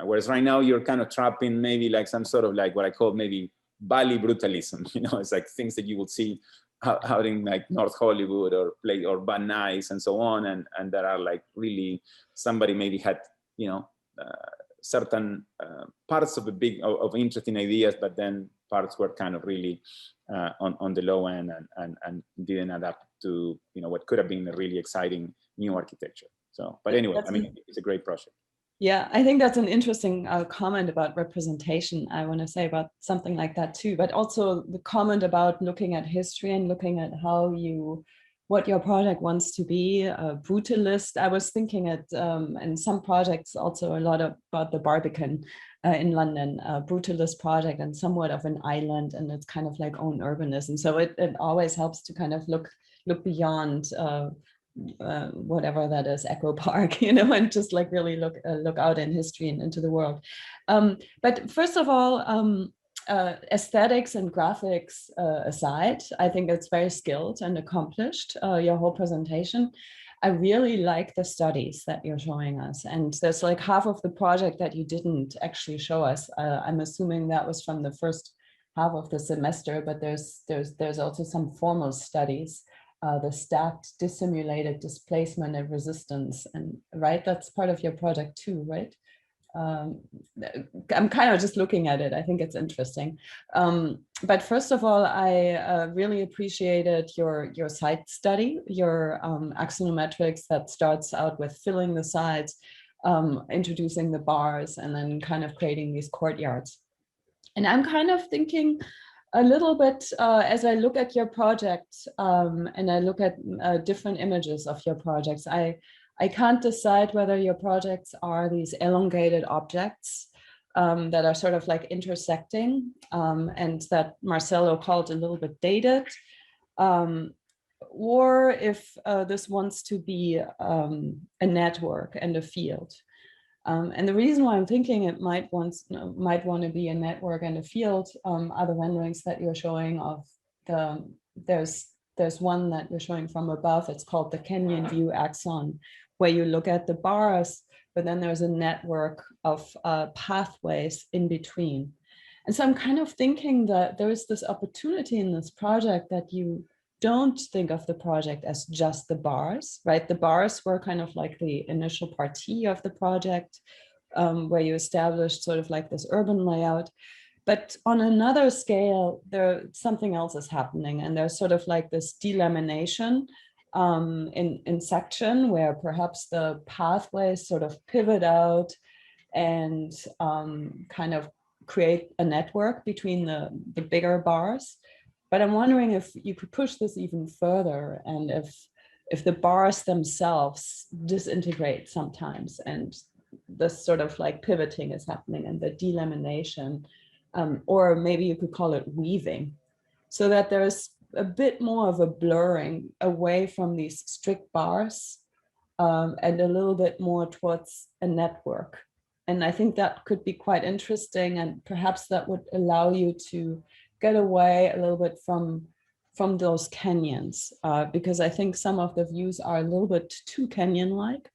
D: whereas right now you're kind of trapped in maybe like some sort of like what I call maybe Valley brutalism, it's like things that you would see out in like North Hollywood or Van Nuys and so on, and that are like really somebody maybe had certain parts of of interesting ideas, but then parts were kind of really on the low end and didn't adapt to what could have been a really exciting new architecture. So, but anyway, I mean, it's a great project.
E: Yeah, I think that's an interesting comment about representation. I want to say about something like that too, but also the comment about looking at history and looking at what your project wants to be, a brutalist. I was thinking in some projects also a lot about the Barbican in London, a brutalist project and somewhat of an island, and it's kind of like own urbanism. So it always helps to kind of look beyond whatever that is, Echo Park, and just like really look out in history and into the world. But first of all, aesthetics and graphics aside, I think it's very skilled and accomplished, your whole presentation. I really like the studies that you're showing us, and there's like half of the project that you didn't actually show us. I'm assuming that was from the first half of the semester, but there's also some formal studies. The stacked dissimulated displacement and resistance, and right, that's part of your project too, right? I'm kind of just looking at it. I think it's interesting. But first of all, I really appreciated your site study, your axonometrics that starts out with filling the sides, introducing the bars, and then kind of creating these courtyards. And I'm kind of thinking a little bit as I look at your project and I look at different images of your projects, I can't decide whether your projects are these elongated objects that are sort of like intersecting and that Marcelo called a little bit dated, or if this wants to be a network and a field. And the reason why I'm thinking it might want to be a network and a field are the renderings that you're showing of there's one that you're showing from above. It's called the Canyon View Axon, where you look at the bars, but then there's a network of pathways in between. And so I'm kind of thinking that there is this opportunity in this project that you don't think of the project as just the bars, right? The bars were kind of like the initial party of the project, where you established sort of like this urban layout. But on another scale, something else is happening, and there's sort of like this delamination in section where perhaps the pathways sort of pivot out and kind of create a network between the bigger bars. But I'm wondering if you could push this even further, and if the bars themselves disintegrate sometimes, and this sort of like pivoting is happening, and the delamination, or maybe you could call it weaving, so that there's a bit more of a blurring away from these strict bars and a little bit more towards a network. And I think that could be quite interesting, and perhaps that would allow you to get away a little bit from from those canyons, because I think some of the views are a little bit too canyon-like.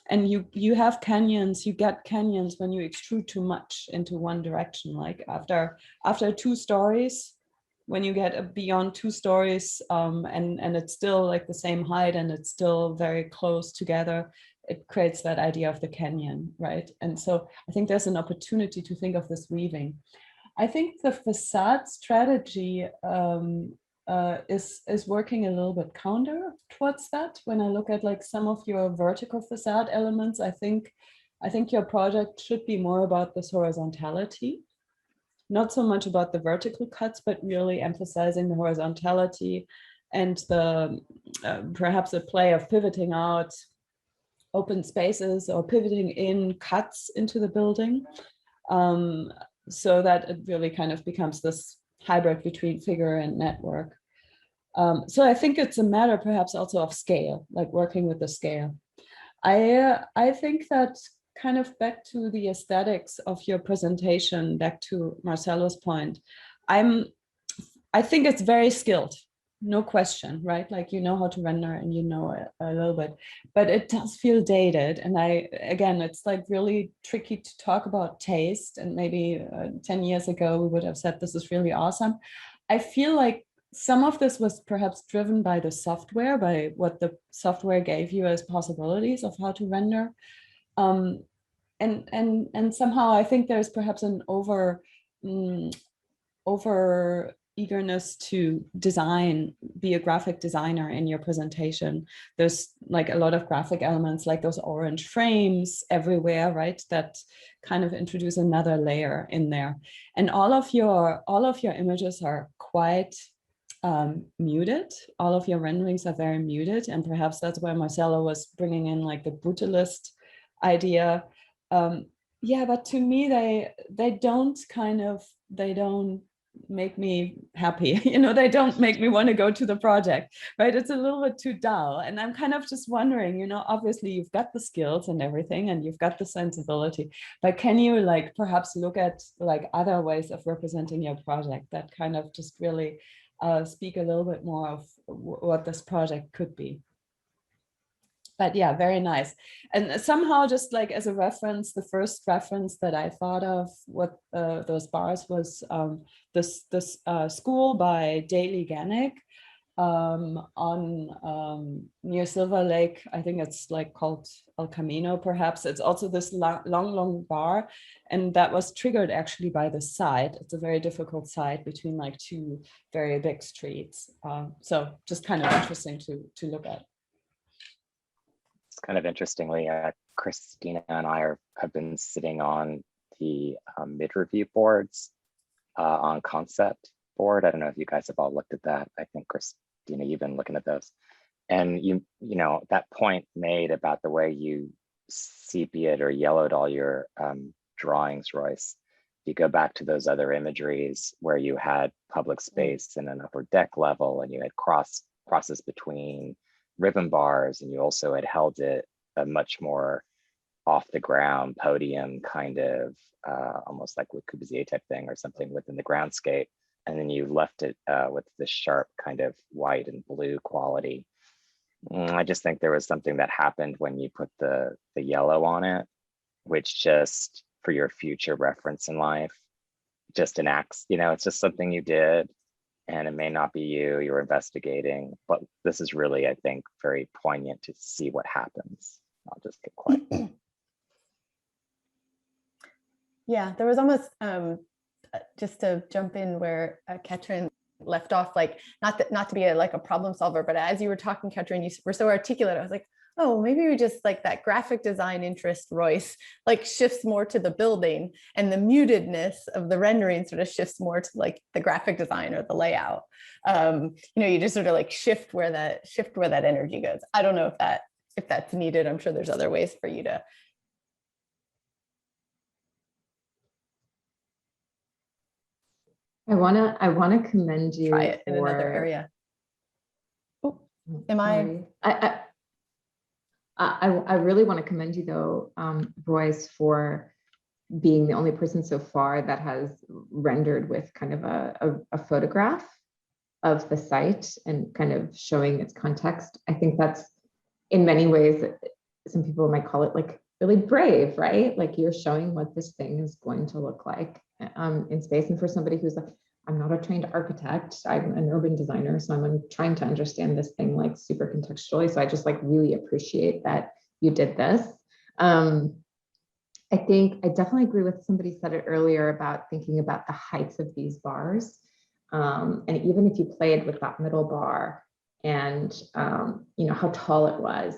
E: And you have canyons, you get canyons when you extrude too much into one direction, like after 2 stories, when you get beyond 2 stories, and it's still like the same height and it's still very close together, it creates that idea of the canyon, right? And so I think there's an opportunity to think of this weaving. I think the facade strategy is working a little bit counter towards that. When I look at like some of your vertical facade elements, I think your project should be more about this horizontality, not so much about the vertical cuts, but really emphasizing the horizontality and the perhaps a play of pivoting out open spaces or pivoting in cuts into the building, so that it really kind of becomes this hybrid between figure and network. So I think it's a matter perhaps also of scale, like working with the scale. I think that kind of back to the aesthetics of your presentation, back to Marcelo's point, I think it's very skilled, no question, right? Like, you know how to render and you know a little bit, but it does feel dated. And again, it's like really tricky to talk about taste. And maybe 10 years ago, we would have said, this is really awesome. I feel like some of this was perhaps driven by the software, by what the software gave you as possibilities of how to render. And somehow I think there's perhaps an over eagerness to be a graphic designer in your presentation. There's like a lot of graphic elements, like those orange frames everywhere, right? That kind of introduce another layer in there. And all of your images are quite muted. All of your renderings are very muted. And perhaps that's where Marcelo was bringing in like the brutalist idea. Yeah, but to me, they don't make me happy. You know, they don't make me want to go to the project, right? It's a little bit too dull. And I'm kind of just wondering, you know, obviously you've got the skills and everything, and you've got the sensibility, but can you like perhaps look at like other ways of representing your project that kind of just really speak a little bit more of what this project could be? But yeah, very nice. And somehow just like as a reference, the first reference that I thought of what those bars was this school by Daley Gannick on near Silver Lake. I think it's like called El Camino, perhaps. It's also this long bar. And that was triggered actually by the site. It's a very difficult site between like 2 very big streets. So just kind of interesting to look at.
A: Kind of interestingly, Christina and I have been sitting on the mid-review boards on concept board. I don't know if you guys have all looked at that. I think Christina, you've been looking at those. And you know, that point made about the way you sepiaed or yellowed all your drawings, Royce. You go back to those other imageries where you had public space and an upper deck level, and you had crosses between ribbon bars, and you also had held it a much more off the ground podium kind of almost like Le Corbusier type thing or something within the groundscape, and then you left it with this sharp kind of white and blue quality. I just think there was something that happened when you put the yellow on it, which just for your future reference in life just enacts, you know, it's just something you did. And it may not be you're investigating, but this is really, I think, very poignant to see what happens. I'll just get quiet.
F: Yeah, there was almost, just to jump in where Katrin left off, like not to be like a problem solver, but as you were talking, Katrin, you were so articulate. I was like, oh, maybe we just like that graphic design interest, Royce, like shifts more to the building, and the mutedness of the rendering sort of shifts more to like the graphic design or the layout. You know, you just sort of like shift where that energy goes. I don't know if that's needed. I'm sure there's other ways for you to.
G: I wanna commend you
F: Try it in
G: for,
F: another area. Oh, am
G: I really want to commend you though, Royce, for being the only person so far that has rendered with kind of a photograph of the site and kind of showing its context. I think that's in many ways, some people might call it like really brave, right? Like you're showing what this thing is going to look like in space. And for somebody who's like, I'm not a trained architect, I'm an urban designer, so I'm trying to understand this thing like super contextually. So I just like really appreciate that you did this. I think I definitely agree with somebody said it earlier about thinking about the heights of these bars. And even if you played with that middle bar and you know how tall it was,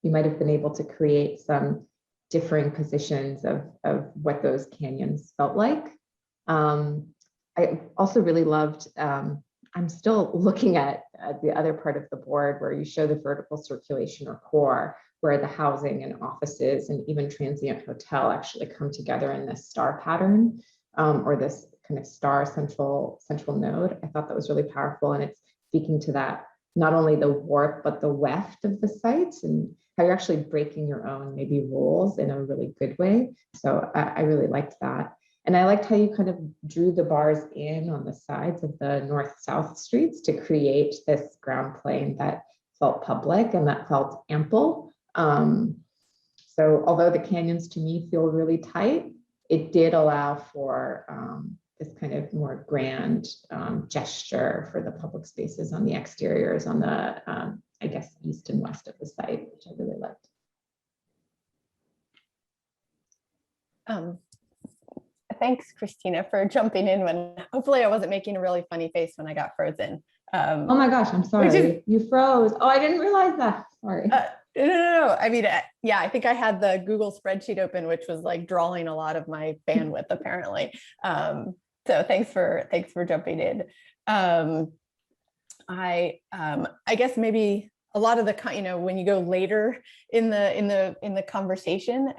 G: you might have been able to create some differing positions of what those canyons felt like. I also really loved, I'm still looking at the other part of the board where you show the vertical circulation or core, where the housing and offices and even transient hotel actually come together in this star pattern, or this kind of star central node. I thought that was really powerful, and it's speaking to that, not only the warp, but the weft of the site and how you're actually breaking your own maybe rules in a really good way. So I really liked that. And I liked how you kind of drew the bars in on the sides of the north-south streets to create this ground plane that felt public and that felt ample. So although the canyons to me feel really tight, it did allow for this kind of more grand gesture for the public spaces on the exteriors on the, I guess, east and west of the site, which I really liked.
F: Thanks, Christina, for jumping in when hopefully I wasn't making a really funny face when I got frozen.
G: Oh my gosh, I'm sorry. You froze. Oh, I didn't realize that. Sorry.
F: No. I mean, yeah, I think I had the Google spreadsheet open, which was like drawing a lot of my bandwidth apparently. So thanks for jumping in. I guess maybe a lot of the, you know, when you go later in the conversation,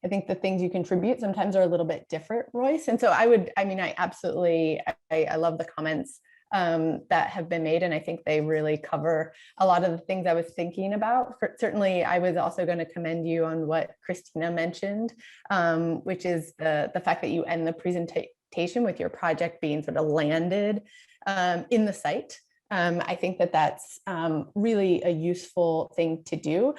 F: I think the things you contribute sometimes are a little bit different, Royce. And so I absolutely love the comments that have been made. And I think they really cover a lot of the things I was thinking about. Certainly, I was also going to commend you on what Christina mentioned, which is the fact that you end the presentation with your project being sort of landed in the site. I think that that's really a useful thing to do.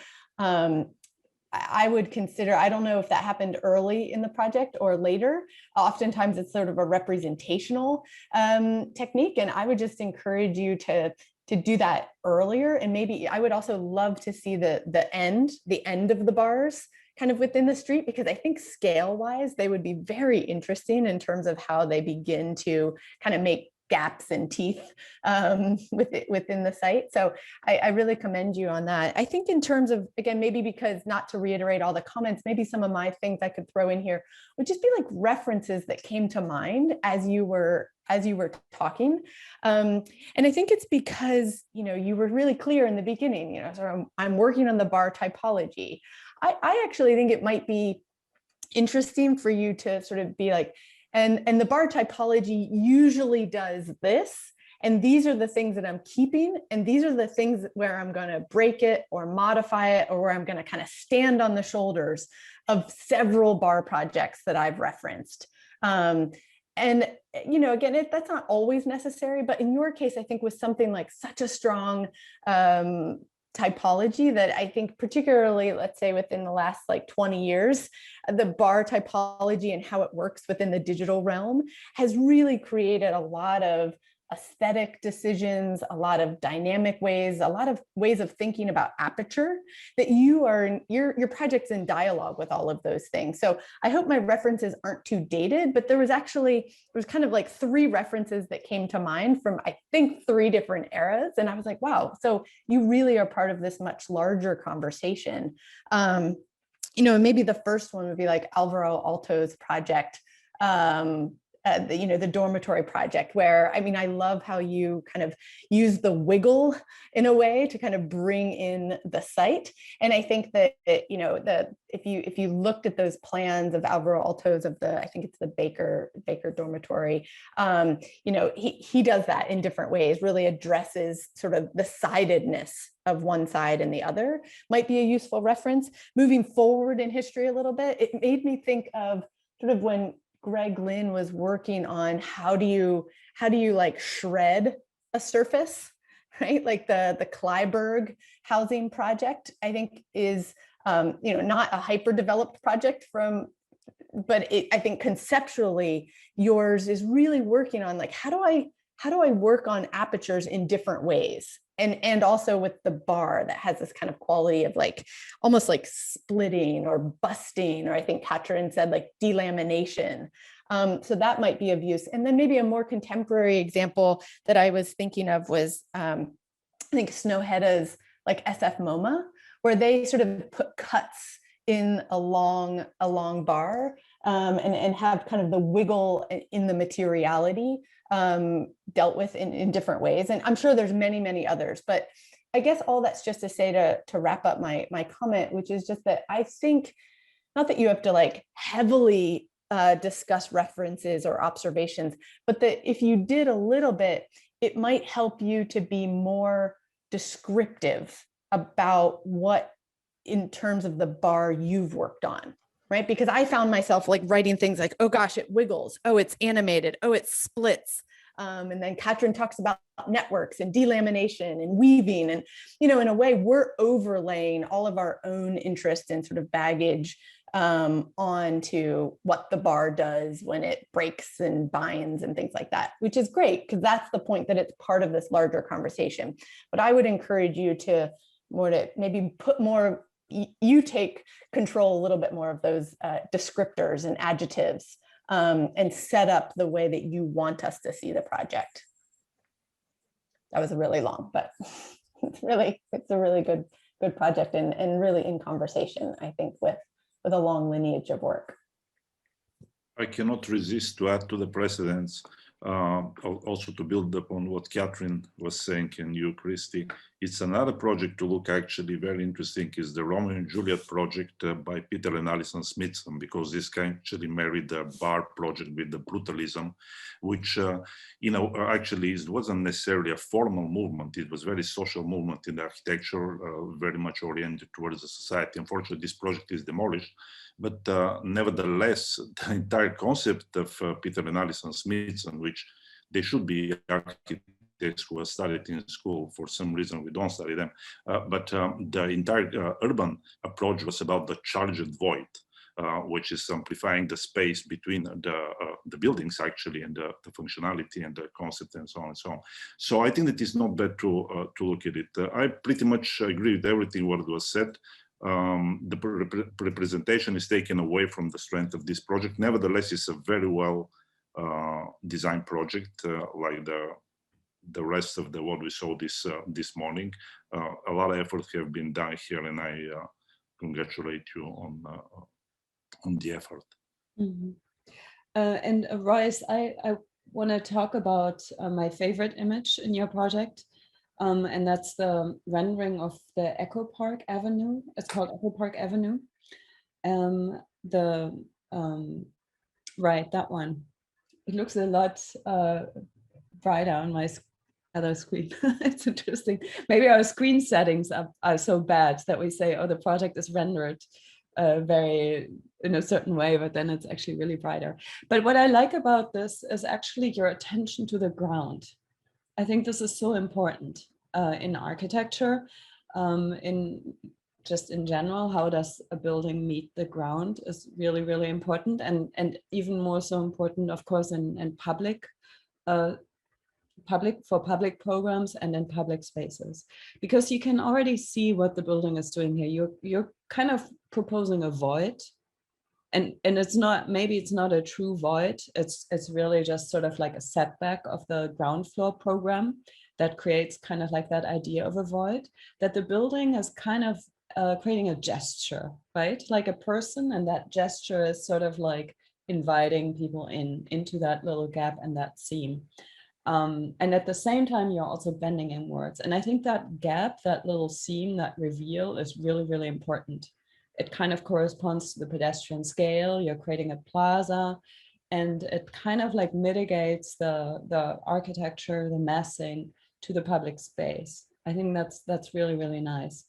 F: I would consider, I don't know if that happened early in the project or later. Oftentimes it's sort of a representational technique. And I would just encourage you to do that earlier. And maybe I would also love to see the end of the bars kind of within the street, because I think scale wise, they would be very interesting in terms of how they begin to kind of make gaps and teeth within the site. So I really commend you on that. I think in terms of, again, maybe because not to reiterate all the comments, maybe some of my things I could throw in here would just be like references that came to mind as you were talking. And I think it's because, you know, you were really clear in the beginning, you know, so I'm working on the bar typology. I actually think it might be interesting for you to sort of be like, and the bar typology usually does this, and these are the things that I'm keeping, and these are the things where I'm going to break it or modify it, or where I'm going to kind of stand on the shoulders of several bar projects that I've referenced. And, you know, again, that's not always necessary, but in your case, I think with something like such a strong typology that I think particularly, let's say within the last like 20 years, the bar typology and how it works within the digital realm has really created a lot of aesthetic decisions, a lot of dynamic ways, a lot of ways of thinking about aperture that your project's in dialogue with all of those things. So I hope my references aren't too dated, but there was kind of like 3 references that came to mind from, I think, 3 different eras. And I was like, wow, so you really are part of this much larger conversation. You know, maybe the first one would be like Alvaro Alto's project, the dormitory project, where, I mean, I love how you kind of use the wiggle in a way to kind of bring in the site. And I think that, you know, if you looked at those plans of Alvaro Alto's of I think it's the Baker dormitory, you know, he does that in different ways, really addresses sort of the sidedness of one side and the other. Might be a useful reference. Moving forward in history a little bit, it made me think of sort of when Greg Lynn was working on how do you like shred a surface, right? Like the Clyburg housing project, I think is, not a hyper developed project but I think conceptually yours is really working on like, how do I work on apertures in different ways? And also with the bar that has this kind of quality of like, almost like splitting or busting, or I think Katrin said like delamination. So that might be of use. And then maybe a more contemporary example that I was thinking of was, I think Snøhetta's like SF MoMA, where they sort of put cuts in a long bar and have kind of the wiggle in the materiality dealt with in different ways. And I'm sure there's many others, but I guess all that's just to say to wrap up my comment, which is just that I think, not that you have to like heavily discuss references or observations, but that if you did a little bit, it might help you to be more descriptive about what in terms of the bar you've worked on, right? Because I found myself like writing things like, oh gosh, it wiggles. Oh, it's animated. Oh, it splits. And then Katrin talks about networks and delamination and weaving. And, in a way, we're overlaying all of our own interest and sort of baggage onto what the bar does when it breaks and binds and things like that, which is great because that's the point, that it's part of this larger conversation. But I would encourage you to maybe put more, you take control a little bit more of those descriptors and adjectives and set up the way that you want us to see the project. That was really long, but it's a really good project and really in conversation, I think, with a long lineage of work.
L: I cannot resist to add to the precedents, also to build upon what Katrin was saying and you, Christy. It's another project to look actually very interesting is the Romeo and Juliet project by Peter and Alison Smithson, because this can actually marry the bar project with the brutalism, which, actually it wasn't necessarily a formal movement. It was very social movement in the architecture, very much oriented towards the society. Unfortunately, this project is demolished. But nevertheless, the entire concept of Peter and Alison Smithson, which they should be architects who are studied in school. For some reason, we don't study them. But the entire urban approach was about the charged void, which is amplifying the space between the buildings actually, and the functionality and the concept and so on and so on. So I think that it's not bad to look at it. I pretty much agree with everything what was said. The representation is taken away from the strength of this project. Nevertheless, it's a very well designed project, like the rest of what we saw this morning. A lot of effort have been done here, and I congratulate you on the effort.
E: Mm-hmm. And Royce, I want to talk about my favorite image in your project. And that's the rendering of the Echo Park Avenue. It's called Echo Park Avenue. Right, that one. It looks a lot brighter on my other screen. It's interesting. Maybe our screen settings are so bad that we say, oh, the project is rendered very in a certain way, but then it's actually really brighter. But what I like about this is actually your attention to the ground. I think this is so important in architecture, in general. How does a building meet the ground is really, really important, and even more so important, of course, in public programs and in public spaces, because you can already see what the building is doing here. You're kind of proposing a void. And it's not, maybe it's not a true void. It's really just sort of like a setback of the ground floor program that creates kind of like that idea of a void, that the building is kind of creating a gesture, right? Like a person, and that gesture is sort of like inviting people into that little gap and that seam. And at the same time, you're also bending inwards. And I think that gap, that little seam, that reveal is really, really important. It kind of corresponds to the pedestrian scale. You're creating a plaza, and it kind of like mitigates the architecture, the massing to the public space. I think that's really, really nice.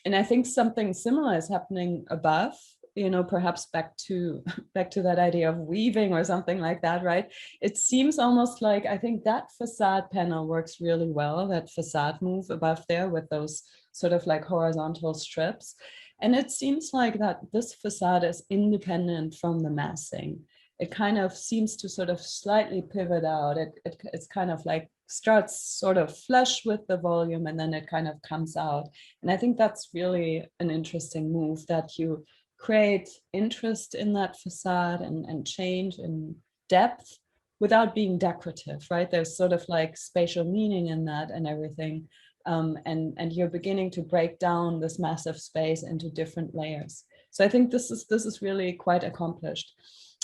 E: And I think something similar is happening above you know, perhaps back to that idea of weaving or something like that, right? It seems almost like, I think that facade panel works really well, that facade move above there with those sort of like horizontal strips. And it seems like that this facade is independent from the massing. It kind of seems to sort of slightly pivot out. It's kind of like starts sort of flush with the volume and then it kind of comes out. And I think that's really an interesting move, that you create interest in that facade and change in depth without being decorative, right? There's sort of like spatial meaning in that and everything. And you're beginning to break down this massive space into different layers. So I think this is really quite accomplished.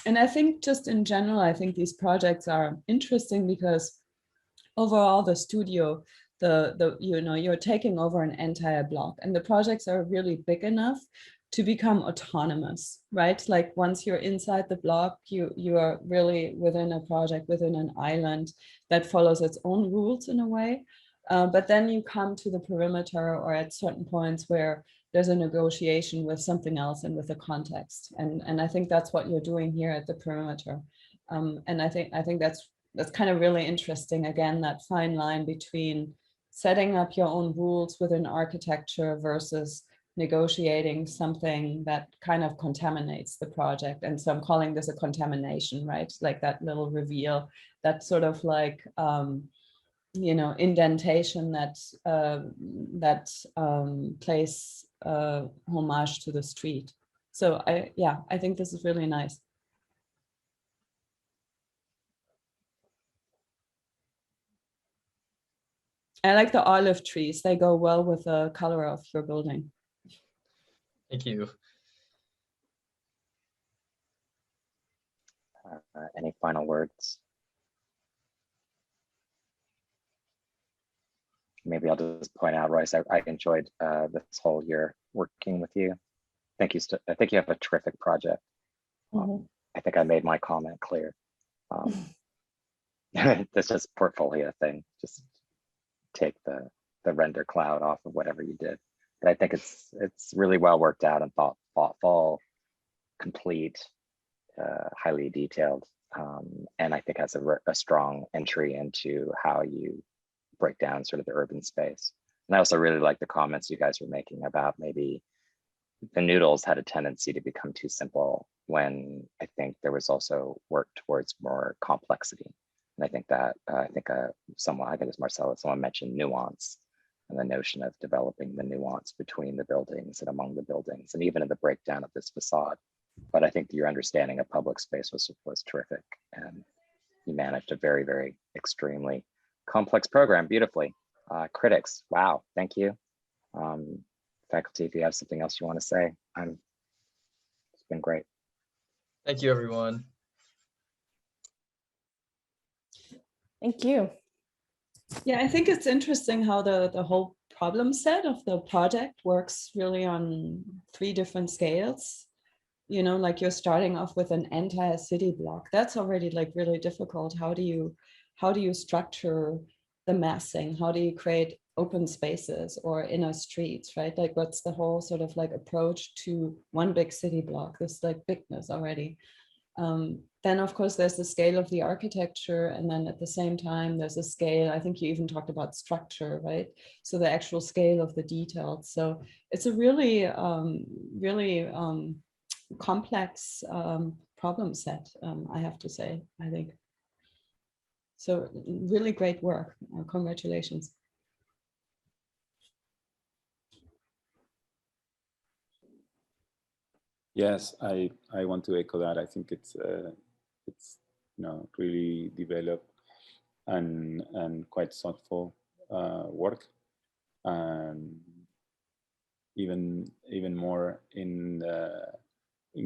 E: And I think just in general, I think these projects are interesting because overall the studio, you know, you're taking over an entire block, and the projects are really big enough to become autonomous, right? Like once you're inside the block, you are really within a project, within an island that follows its own rules in a way. But then you come to the perimeter or at certain points where there's a negotiation with something else and with a context. And I think that's what you're doing here at the perimeter. And I think that's kind of really interesting. Again, that fine line between setting up your own rules within architecture versus negotiating something that kind of contaminates the project. And so I'm calling this a contamination, right? Like that little reveal, that sort of like, you know, indentation that plays homage to the street. So I think this is really nice. I like the olive trees. They go well with the color of your building.
K: Thank you.
A: Any final words? Maybe I'll just point out, Royce, I enjoyed this whole year working with you. Thank you. I think you have a terrific project. I think I made my comment clear. This is portfolio thing. Just take the render cloud off of whatever you did. But I think it's really well worked out and thoughtful, complete, highly detailed, and I think has a strong entry into how you break down sort of the urban space. And I also really like the comments you guys were making about maybe the noodles had a tendency to become too simple, when I think there was also work towards more complexity. And I think that I think it was Marcella, someone mentioned nuance, and the notion of developing the nuance between the buildings and among the buildings, and even in the breakdown of this facade. But I think your understanding of public space was terrific, and you managed a very, very extremely complex program beautifully. Critics, wow, thank you. Faculty, if you have something else you want to say, it's been great.
K: Thank you, everyone.
F: Thank you.
E: Yeah, I think it's interesting how the whole problem set of the project works really on 3 different scales. You know, like you're starting off with an entire city block. That's already like really difficult. How do you structure the massing? How do you create open spaces or inner streets, right? Like what's the whole sort of like approach to one big city block, this like bigness already. Then of course there's the scale of the architecture, and then at the same time there's a scale, I think you even talked about structure, right? So the actual scale of the details. So it's a really, really complex problem set, I have to say, I think. So really great work, congratulations.
D: Yes, I want to echo that. I think it's really developed and quite thoughtful work, and even more in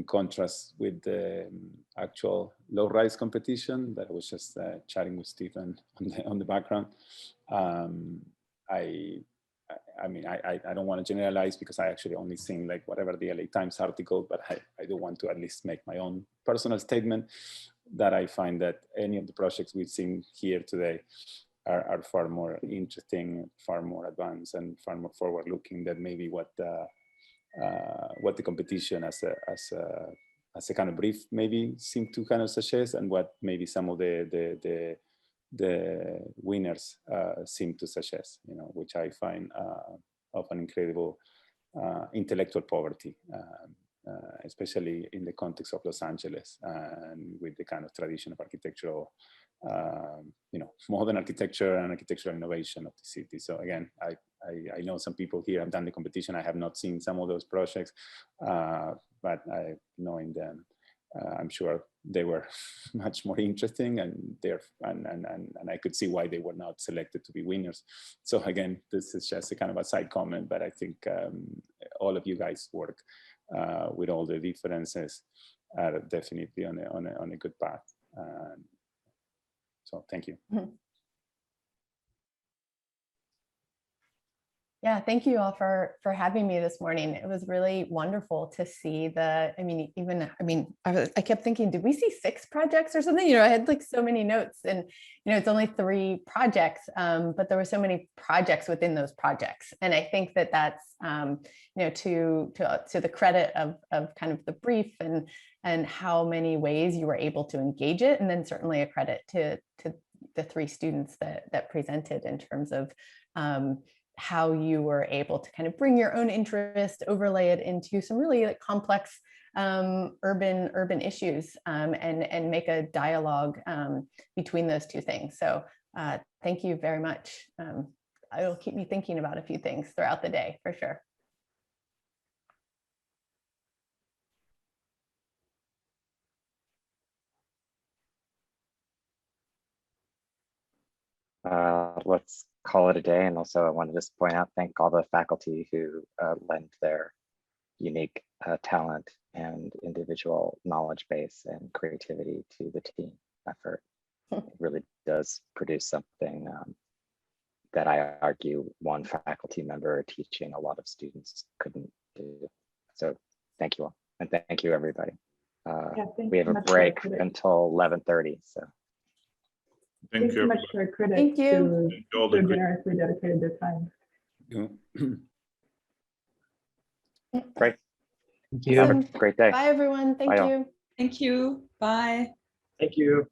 D: contrast with the actual low-rise competition that I was just chatting with Stephen on the background. I mean, I don't want to generalize because I actually only seen like whatever the LA Times article, but I do want to at least make my own personal statement that I find that any of the projects we've seen here today are far more interesting, far more advanced, and far more forward-looking than maybe what what the competition as a kind of brief maybe seemed to kind of suggest, and what maybe some of the winners seem to suggest, you know, which I find of an incredible intellectual poverty, especially in the context of Los Angeles and with the kind of tradition of architectural, you know, modern architecture and architectural innovation of the city. So again, I know some people here have done the competition. I have not seen some of those projects, but knowing them, I'm sure they were much more interesting, and I could see why they were not selected to be winners. So again, this is just a kind of a side comment, but I think all of you guys work with all the differences are definitely on a good path. So thank you.
F: Yeah, thank you all for having me this morning. It was really wonderful to see I kept thinking, did we see 6 projects or something? You know, I had like so many notes, and you know, it's only 3 projects, but there were so many projects within those projects. And I think that that's, you know, to the credit of kind of the brief and how many ways you were able to engage it. And then certainly a credit to the 3 students that presented in terms of, how you were able to kind of bring your own interest, overlay it into some really like complex urban issues, and make a dialogue between those 2 things. So thank you very much. It'll keep me thinking about a few things throughout the day for sure.
A: Let's call it a day. And also I want to just point out, thank all the faculty who lend their unique talent and individual knowledge base and creativity to the team effort. It really does produce something that I argue one faculty member teaching a lot of students couldn't do. So thank you all, and thank you everybody. We have a break until 11:30, so.
I: Thanks so much to our critics
F: Thank you.
I: who so generously dedicated their time.
A: Great.
C: Thank you.
A: Have a great day.
F: Bye everyone. Thank
A: Bye all.
F: you.
E: Thank you. Bye.
J: Thank you.